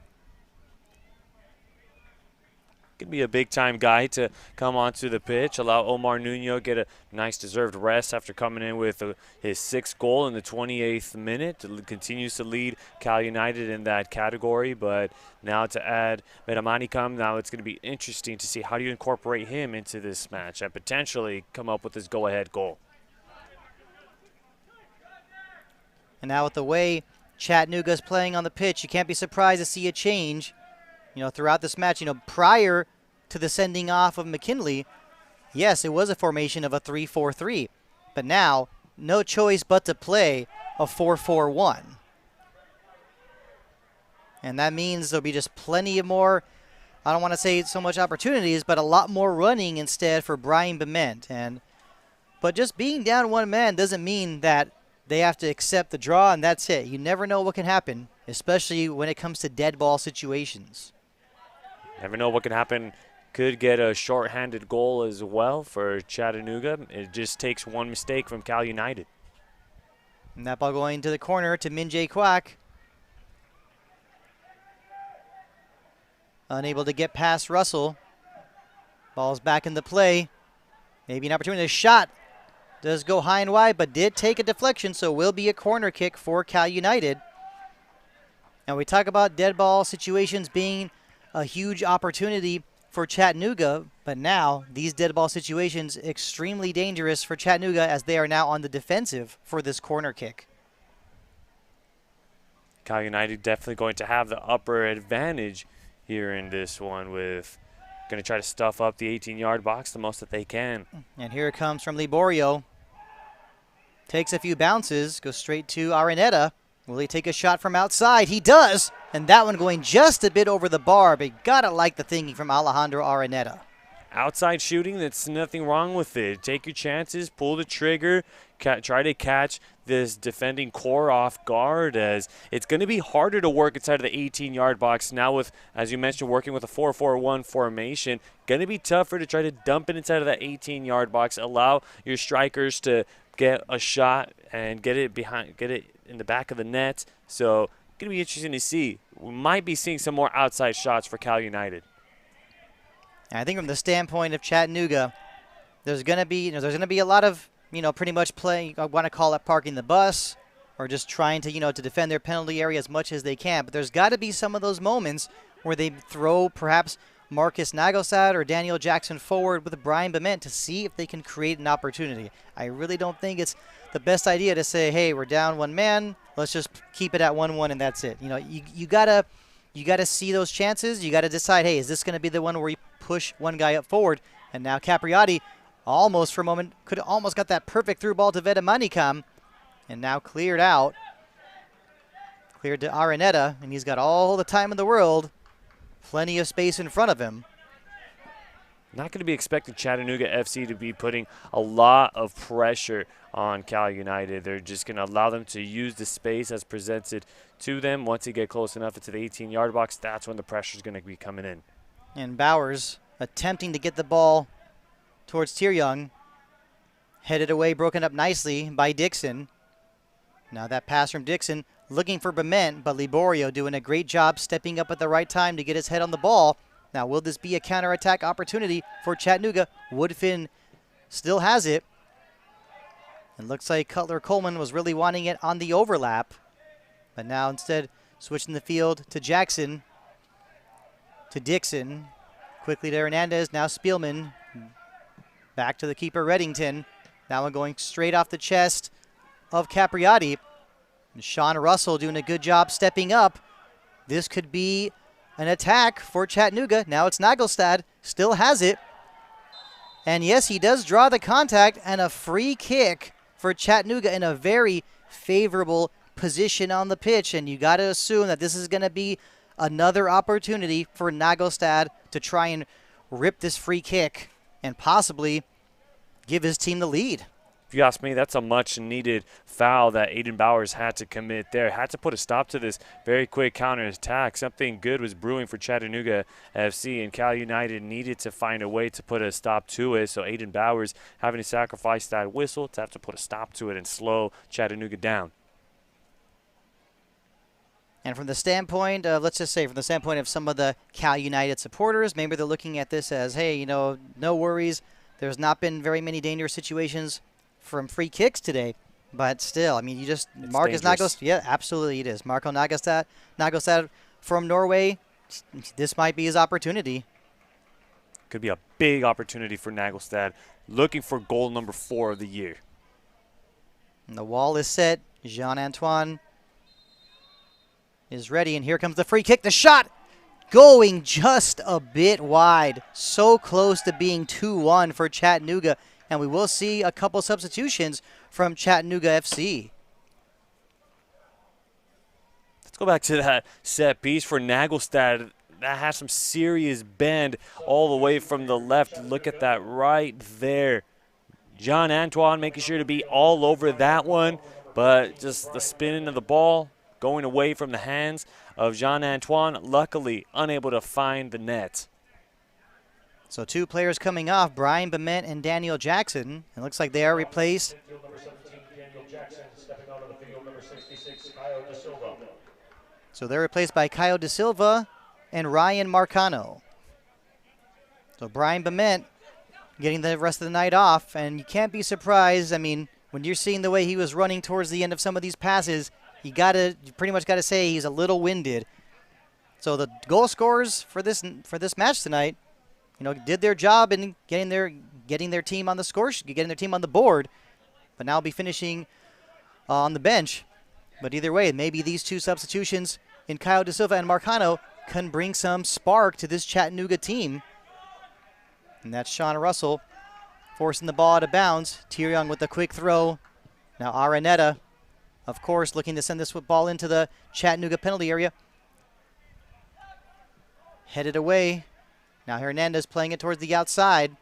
Could be a big-time guy to come onto the pitch, allow Omar Nuno get a nice deserved rest after coming in with his 6th goal in the 28th minute. Continues to lead Cal United in that category, but now to add Medamanicam, now it's going to be interesting to see how do you incorporate him into this match and potentially come up with his go-ahead goal. And now with the way Chattanooga's playing on the pitch, you can't be surprised to see a change. Throughout this match, prior to the sending off of McKinley, yes, it was a formation of a 3-4-3. But now, no choice but to play a 4-4-1. And that means there'll be just plenty of more, I don't want to say so much opportunities, but a lot more running instead for Brian Bement. But just being down one man doesn't mean that they have to accept the draw and that's it. You never know what can happen, especially when it comes to dead ball situations. Never know what can happen. Could get a short-handed goal as well for Chattanooga. It just takes one mistake from Cal United. And that ball going to the corner to Min-Jae Kwak. Unable to get past Russell. Ball's back into play. Maybe an opportunity. A shot does go high and wide, but did take a deflection, so will be a corner kick for Cal United. And we talk about dead ball situations being a huge opportunity for Chattanooga, but now these dead ball situations extremely dangerous for Chattanooga as they are now on the defensive for this corner kick. Cal United definitely going to have the upper advantage here in this one, with going to try to stuff up the 18-yard box the most that they can. And here it comes from Liborio. Takes a few bounces, goes straight to Araneta. Will he take a shot from outside? He does! And that one going just a bit over the bar, but you gotta like the thinking from Alejandro Araneta. Outside shooting, that's nothing wrong with it. Take your chances, pull the trigger, try to catch this defending core off guard, as it's going to be harder to work inside of the 18-yard box now with, as you mentioned, working with a 4-4-1 formation. Going to be tougher to try to dump it inside of that 18-yard box, allow your strikers to get a shot and get it in the back of the net. So going to be interesting to see. We might be seeing some more outside shots for Cal United. I think from the standpoint of Chattanooga, there's going to be a lot of, pretty much playing, I want to call it parking the bus or just trying to, to defend their penalty area as much as they can. But there's got to be some of those moments where they throw perhaps Marcus Nagelsad or Daniel Jackson forward with Brian Bement to see if they can create an opportunity. I really don't think it's the best idea to say, hey, we're down one man, let's just keep it at 1-1 and that's it. You gotta see those chances. You gotta decide, hey, is this going to be the one where you push one guy up forward? And now Capriati almost for a moment could almost got that perfect through ball to Vedamanicam, and now cleared out. Cleared to Araneta, and he's got all the time in the world. Plenty of space in front of him. Not going to be expecting Chattanooga FC to be putting a lot of pressure on Cal United. They're just going to allow them to use the space as presented to them. Once they get close enough into the 18-yard box, that's when the pressure is going to be coming in. And Bowers attempting to get the ball towards Tieryoung. Headed away, broken up nicely by Dixon. Now that pass from Dixon, looking for Bement, but Liborio doing a great job stepping up at the right time to get his head on the ball. Now, will this be a counterattack opportunity for Chattanooga? Woodfin still has it. It looks like Cutler-Coleman was really wanting it on the overlap. But now instead, switching the field to Jackson, to Dixon. Quickly to Hernandez, now Spielman. Back to the keeper, Reddington. That one going straight off the chest of Capriati. And Sean Russell doing a good job stepping up. This could be an attack for Chattanooga. Now it's Nagelstad, still has it. And yes, he does draw the contact, and a free kick for Chattanooga in a very favorable position on the pitch. And you got to assume that this is going to be another opportunity for Nagelstad to try and rip this free kick and possibly give his team the lead. If you ask me, that's a much-needed foul that Aiden Bowers had to commit there. Had to put a stop to this very quick counterattack. Something good was brewing for Chattanooga FC, and Cal United needed to find a way to put a stop to it. So Aiden Bowers having to sacrifice that whistle to have to put a stop to it and slow Chattanooga down. And from the standpoint, let's just say from the standpoint of some of the Cal United supporters, maybe they're looking at this as, hey, you know, no worries. There's not been very many dangerous situations from free kicks today. But still, I mean, you just, It's Marcus dangerous. Nagos, yeah, absolutely it is. Marco Nagostad from Norway, this might be his opportunity. Could be a big opportunity for Nagelstad, looking for goal number 4 of the year. And the wall is set. Jean-Antoine is ready, and here comes the free kick. The shot going just a bit wide. So close to being 2-1 for Chattanooga, and we will see a couple substitutions from Chattanooga FC. Let's go back to that set piece for Nagelstad. That has some serious bend all the way from the left. Look at that right there. Jean-Antoine making sure to be all over that one, but just the spinning of the ball going away from the hands of Jean-Antoine, luckily unable to find the net. So 2 players coming off, Brian Bement and Daniel Jackson. It looks like they are replaced. So they're replaced by Caio De Silva and Ryan Marcano. So Brian Bement getting the rest of the night off, and you can't be surprised. I mean, when you're seeing the way he was running towards the end of some of these passes, you pretty much gotta say he's a little winded. So the goal scorers for this match tonight, you know, did their job in getting their team on the score, getting their team on the board, but now be finishing on the bench. But either way, maybe these 2 substitutions in Caio De Silva and Marcano can bring some spark to this Chattanooga team. And that's Sean Russell forcing the ball out of bounds. Tyrion with a quick throw. Now Araneta, of course, looking to send this ball into the Chattanooga penalty area. Headed away. Now Hernandez playing it towards the outside.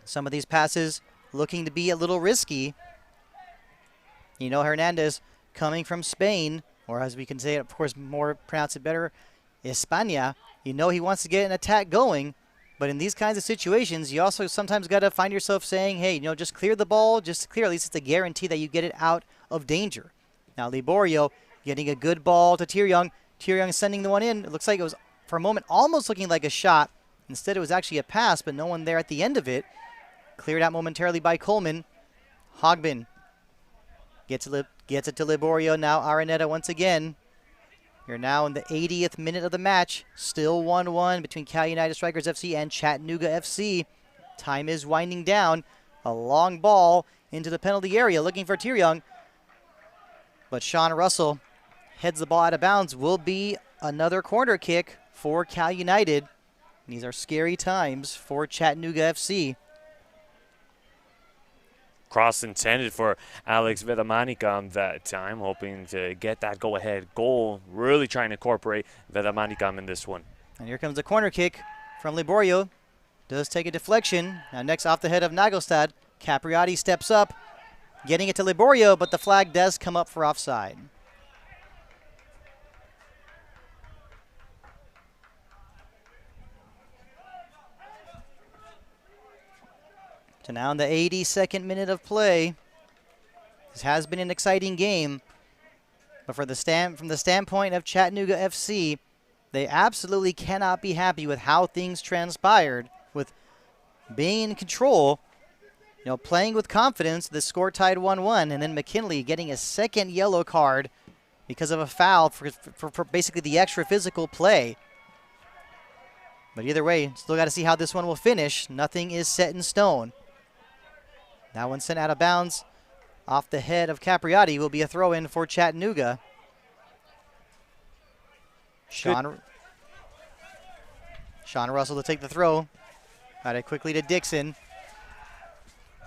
Some of these passes looking to be a little risky. You know, Hernandez coming from Spain, or as we can say it, of course, more pronounce it better, España. You know he wants to get an attack going. But in these kinds of situations, you also sometimes got to find yourself saying, hey, you know, just clear the ball, just clear. At least it's a guarantee that you get it out of danger. Now, Liborio getting a good ball to Tyrion. Tyrion sending the one in. It looks like it was, for a moment, almost looking like a shot. Instead, it was actually a pass, but no one there at the end of it. Cleared out momentarily by Coleman. Hogbin gets it to Liborio. Now Araneta once again. You're now in the 80th minute of the match. Still 1-1 between Cal United Strikers FC and Chattanooga FC. Time is winding down. A long ball into the penalty area looking for Tyrion. But Sean Russell heads the ball out of bounds. Will be another corner kick for Cal United. These are scary times for Chattanooga FC. Cross intended for Alex Vedamanikam that time, hoping to get that go-ahead goal. Really trying to incorporate Vedamanikam in this one. And here comes a corner kick from Liborio. Does take a deflection. Now next off the head of Nagelstad. Capriati steps up, getting it to Liborio, but the flag does come up for offside. So now in the 82nd minute of play, this has been an exciting game, but from the standpoint of Chattanooga FC, they absolutely cannot be happy with how things transpired, with being in control, you know, playing with confidence. The score tied 1-1, and then McKinley getting a second yellow card because of a foul for basically the extra physical play. But either way, still got to see how this one will finish. Nothing is set in stone. That one sent out of bounds off the head of Capriati. Will be a throw-in for Chattanooga. Sean Russell to take the throw. Got it quickly to Dixon.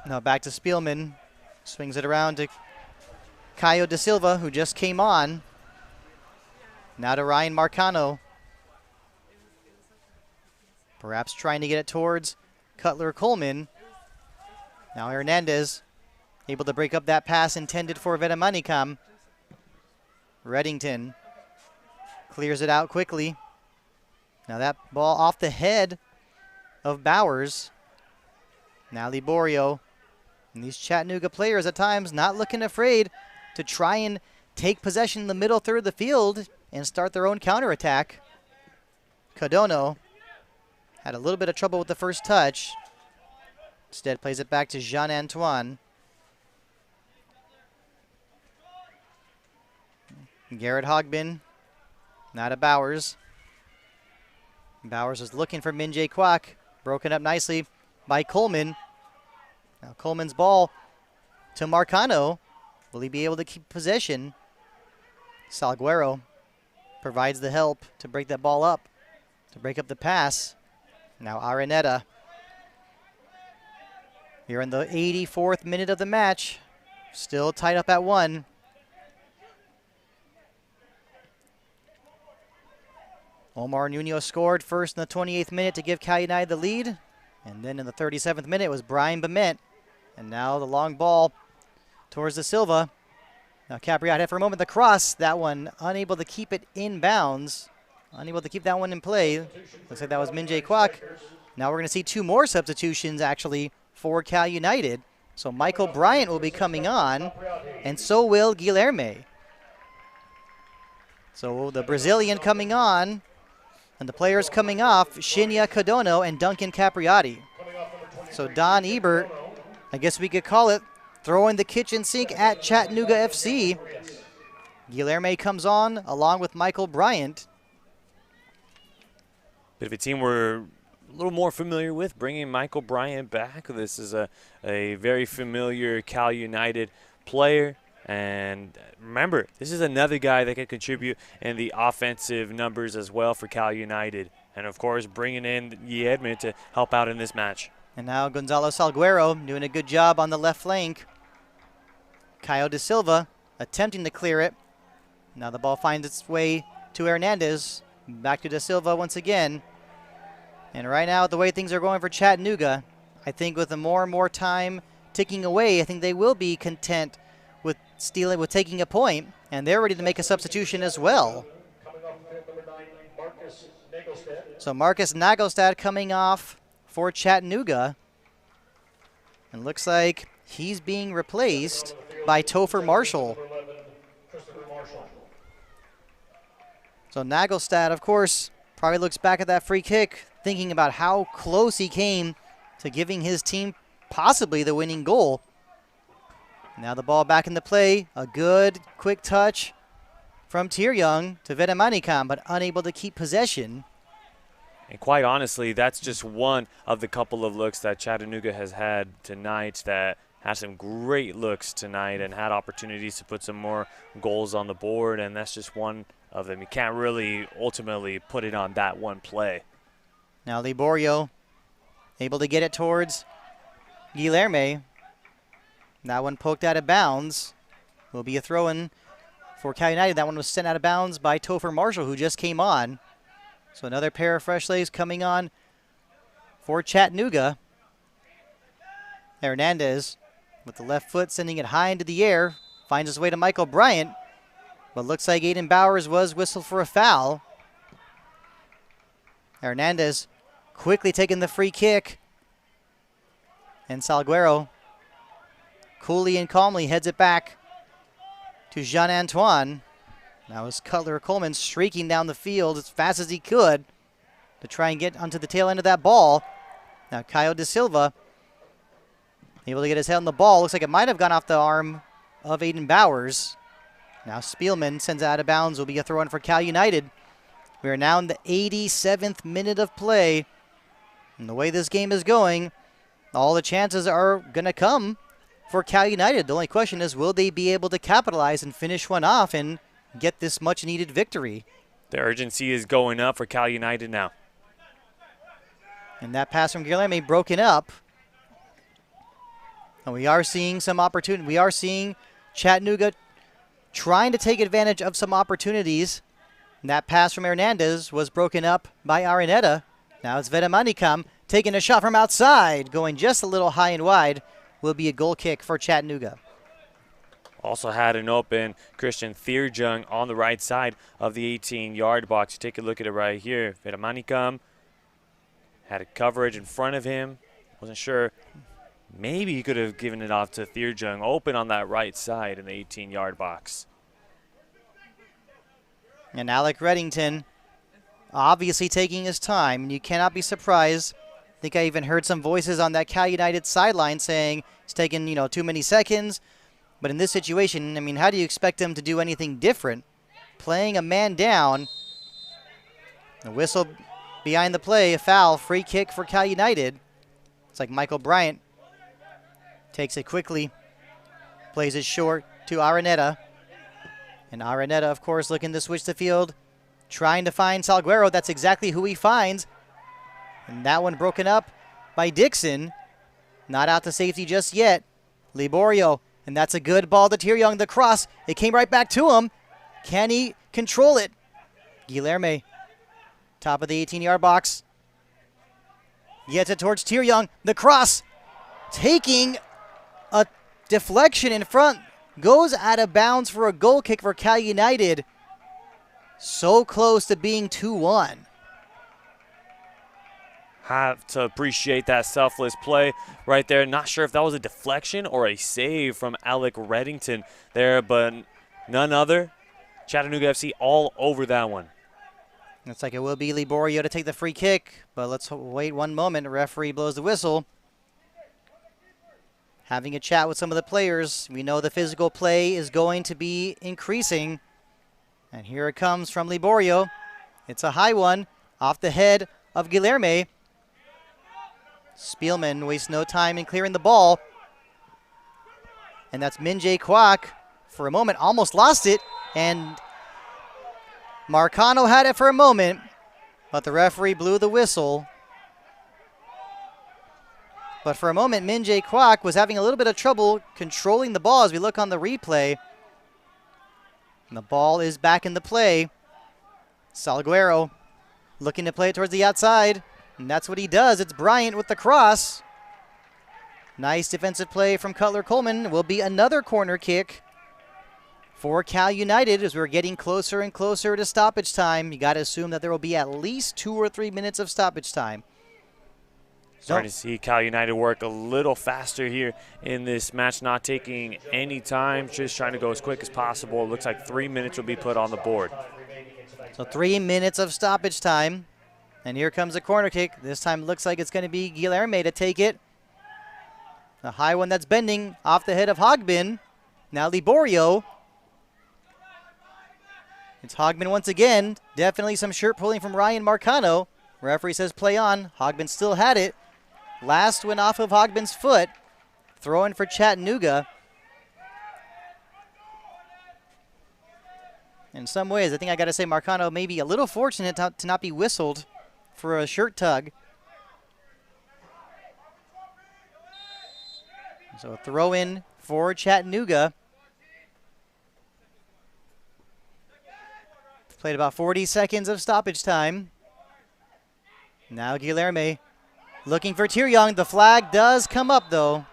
Now back to Spielman. Swings it around to Caio De Silva, who just came on. Now to Ryan Marcano. Perhaps trying to get it towards Cutler Coleman. Now Hernandez able to break up that pass intended for Vedamanikam. Reddington clears it out quickly. Now that ball off the head of Bowers. Now Liborio. And these Chattanooga players at times not looking afraid to try and take possession in the middle third of the field and start their own counterattack. Codono had a little bit of trouble with the first touch. Instead plays it back to Jean-Antoine. Garrett Hogbin, not a Bowers. Bowers was looking for Min Jae Kwak. Broken up nicely by Coleman. Now Coleman's ball to Marcano. Will he be able to keep possession? Salguero provides the help to break that ball up, to break up the pass. Now Araneta. Here in the 84th minute of the match. Still tied up at 1. Omar Nuno scored first in the 28th minute to give Cal United the lead. And then in the 37th minute was Brian Bement. And now the long ball towards the Silva. Now Capriati had for a moment the cross. That one unable to keep it in bounds. Unable to keep that one in play. Looks like that was Min Jae Kwak. Now we're going to see 2 more substitutions actually for Cal United. So Michael Bryant will be coming on, and so will Guilherme. So the Brazilian coming on, and the players coming off, Shinya Codono and Duncan Capriati. So Don Ebert, I guess we could call it, throwing the kitchen sink at Chattanooga FC. Guilherme comes on along with Michael Bryant. Bit of a team we're a little more familiar with, bringing Michael Bryant back. This is a very familiar Cal United player. And remember, this is another guy that can contribute in the offensive numbers as well for Cal United. And, of course, bringing in Yi Edmund to help out in this match. And now Gonzalo Salguero doing a good job on the left flank. Caio de Silva attempting to clear it. Now the ball finds its way to Hernandez. Back to de Silva once again. And right now, the way things are going for Chattanooga, I think with the more and more time ticking away, I think they will be content with taking a point, and they're ready to make a substitution as well. So Marcus Nagelstad coming off for Chattanooga, and looks like he's being replaced by Topher Marshall. So Nagelstad, of course, probably looks back at that free kick, thinking about how close he came to giving his team possibly the winning goal. Now the ball back into play. A good, quick touch from Tieryoung to Vedemanikam, but unable to keep possession. And quite honestly, that's just one of the couple of looks that Chattanooga has had tonight that had some great looks tonight and had opportunities to put some more goals on the board, and that's just one of them. You can't really ultimately put it on that one play. Now Liborio able to get it towards Guilherme. That one poked out of bounds. Will be a throw-in for Cal United. That one was sent out of bounds by Topher Marshall, who just came on. So another pair of fresh legs coming on for Chattanooga. Hernandez with the left foot sending it high into the air. Finds his way to Michael Bryant. But looks like Aiden Bowers was whistled for a foul. Hernandez quickly taking the free kick. And Salguero coolly and calmly heads it back to Jean-Antoine. Now is Cutler Coleman streaking down the field as fast as he could to try and get onto the tail end of that ball. Now Caio de Silva able to get his head on the ball. Looks like it might have gone off the arm of Aiden Bowers. Now Spielman sends it out of bounds. Will be a throw-in for Cal United. We are now in the 87th minute of play. And the way this game is going, all the chances are going to come for Cal United. The only question is, will they be able to capitalize and finish one off and get this much-needed victory? The urgency is going up for Cal United now. And that pass from Guilherme broken up. And we are seeing some opportunity. We are seeing Chattanooga trying to take advantage of some opportunities. And that pass from Hernandez was broken up by Araneta. Now it's Vedemanikam taking a shot from outside, going just a little high and wide. Will be a goal kick for Chattanooga. Also had an open Christian Thierjung on the right side of the 18-yard box. You take a look at it right here. Vedemanikam had a coverage in front of him. Wasn't sure. Maybe he could have given it off to Thierjung. Open on that right side in the 18-yard box. And Alec Reddington obviously taking his time. You cannot be surprised. I think I even heard some voices on that Cal United sideline saying it's taking, too many seconds. But in this situation, I mean, how do you expect him to do anything different? Playing a man down. A whistle behind the play, a foul, free kick for Cal United. It's like Michael Bryant takes it quickly, plays it short to Araneta. And Araneta, of course, looking to switch the field, trying to find Salguero. That's exactly who he finds. And that one broken up by Dixon. Not out to safety just yet. Liborio, and that's a good ball to Tyryoung. The cross, it came right back to him. Can he control it? Guilherme, top of the 18-yard box. Gets it towards Tyryoung. The cross, taking a deflection in front. Goes out of bounds for a goal kick for Cal United. So close to being 2-1. Have to appreciate that selfless play right there. Not sure if that was a deflection or a save from Alec Reddington there, but none other. Chattanooga FC all over that one. Looks like it will be Liborio to take the free kick, but let's wait one moment. The referee blows the whistle. Having a chat with some of the players. We know the physical play is going to be increasing. And here it comes from Liborio. It's a high one off the head of Guilherme. Spielman wastes no time in clearing the ball. And that's Minjae Kwak. For a moment, almost lost it. And Marcano had it for a moment, but the referee blew the whistle. But for a moment, Minjae Kwak was having a little bit of trouble controlling the ball as we look on the replay. And the ball is back in the play. Salguero looking to play it towards the outside. And that's what he does. It's Bryant with the cross. Nice defensive play from Cutler Coleman. Will be another corner kick for Cal United as we're getting closer and closer to stoppage time. You got to assume that there will be at least 2 or 3 minutes of stoppage time. Starting to see Cal United work a little faster here in this match, not taking any time, just trying to go as quick as possible. It looks like 3 minutes will be put on the board. So 3 minutes of stoppage time. And here comes a corner kick. This time it looks like it's going to be Guilherme to take it. The high one that's bending off the head of Hogbin. Now Liborio. It's Hogbin once again. Definitely some shirt pulling from Ryan Marcano. Referee says play on. Hogbin still had it. Last went off of Hogbin's foot. Throw in for Chattanooga. In some ways, I think I got to say Marcano may be a little fortunate to not be whistled for a shirt tug. So a throw in for Chattanooga. Played about 40 seconds of stoppage time. Now Guilherme looking for Tyryoung. The flag does come up, though.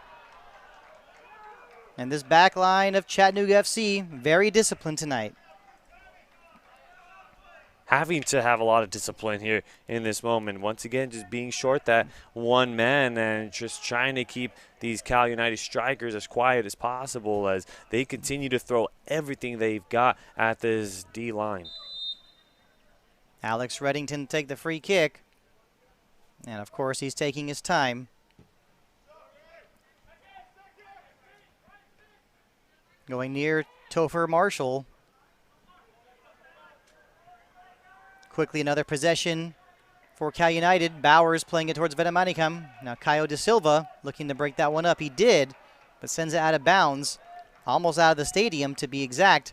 And this back line of Chattanooga FC, very disciplined tonight. Having to have a lot of discipline here in this moment. Once again, just being short that one man and just trying to keep these Cal United strikers as quiet as possible as they continue to throw everything they've got at this D-line. Alex Reddington take the free kick. And, of course, he's taking his time. Going near Topher Marshall. Quickly another possession for Cal United. Bowers playing it towards Vetamanicam. Now Caio De Silva looking to break that one up. He did, but sends it out of bounds. Almost out of the stadium, to be exact.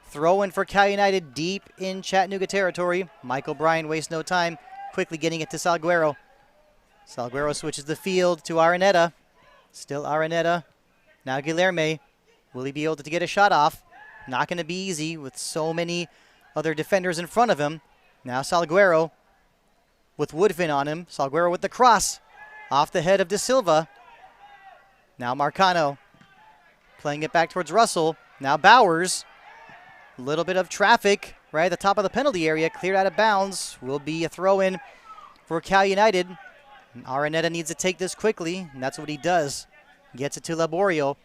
Throw in for Cal United deep in Chattanooga territory. Michael Bryan wastes no time, quickly getting it to Salguero. Salguero switches the field to Araneta. Still Araneta. Now Guilherme. Will he be able to get a shot off? Not going to be easy with so many other defenders in front of him. Now Salguero with Woodfin on him. Salguero with the cross off the head of De Silva. Now Marcano playing it back towards Russell. Now Bowers. A little bit of traffic right at the top of the penalty area. Cleared out of bounds. Will be a throw-in for Cal United. And Araneta needs to take this quickly, and that's what he does. Gets it to Liborio.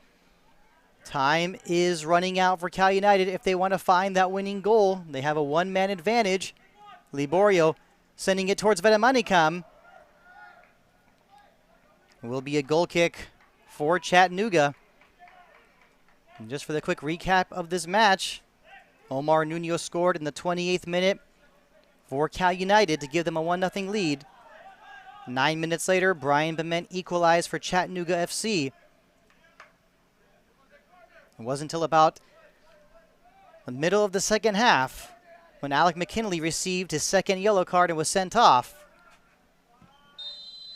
Time is running out for Cal United if they want to find that winning goal. They have a one-man advantage. Liborio sending it towards Vedamanikam. It will be a goal kick for Chattanooga. And just for the quick recap of this match, Omar Nuno scored in the 28th minute for Cal United to give them a 1-0 lead. 9 minutes later, Brian Bement equalized for Chattanooga FC. It wasn't until about the middle of the second half when Alec McKinley received his second yellow card and was sent off.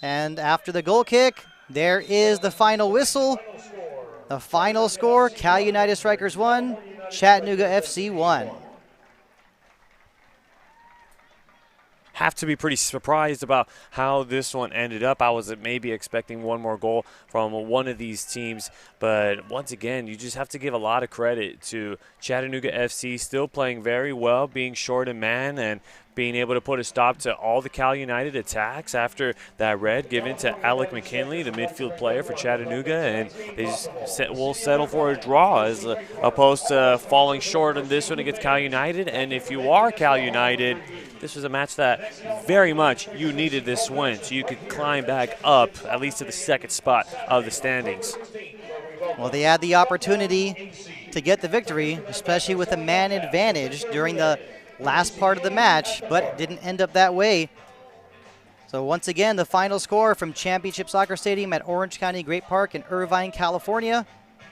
And after the goal kick, there is the final whistle. The final score, Cal United Strikers 1, Chattanooga FC 1. Have to be pretty surprised about how this one ended up. I was maybe expecting one more goal from one of these teams, but once again, you just have to give a lot of credit to Chattanooga FC, still playing very well, being short in man and being able to put a stop to all the Cal United attacks after that red given to Alec McKinley, the midfield player for Chattanooga, and they just will settle for a draw as opposed to falling short on this one against Cal United. And if you are Cal United, this was a match that very much you needed this win so you could climb back up at least to the second spot of the standings. Well, they had the opportunity to get the victory, especially with a man advantage during the last part of the match, but it didn't end up that way. So once again, the final score from Championship Soccer Stadium at Orange County Great Park in Irvine, California.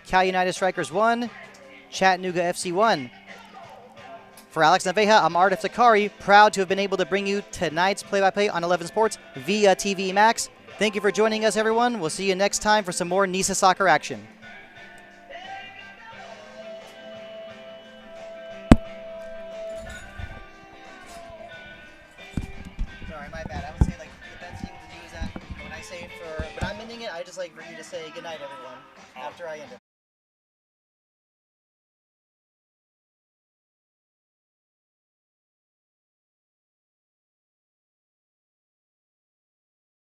Cal United Strikers 1, Chattanooga FC 1. For Alex Naveja, I'm Art Sakari, proud to have been able to bring you tonight's play-by-play on 11 Sports via TVEMAX. Thank you for joining us, everyone. We'll see you next time for some more NISA soccer action. Sorry, my bad. I would say like the best thing to do is that when I say when I'm ending it, I just like for you to say goodnight, everyone, after I end it.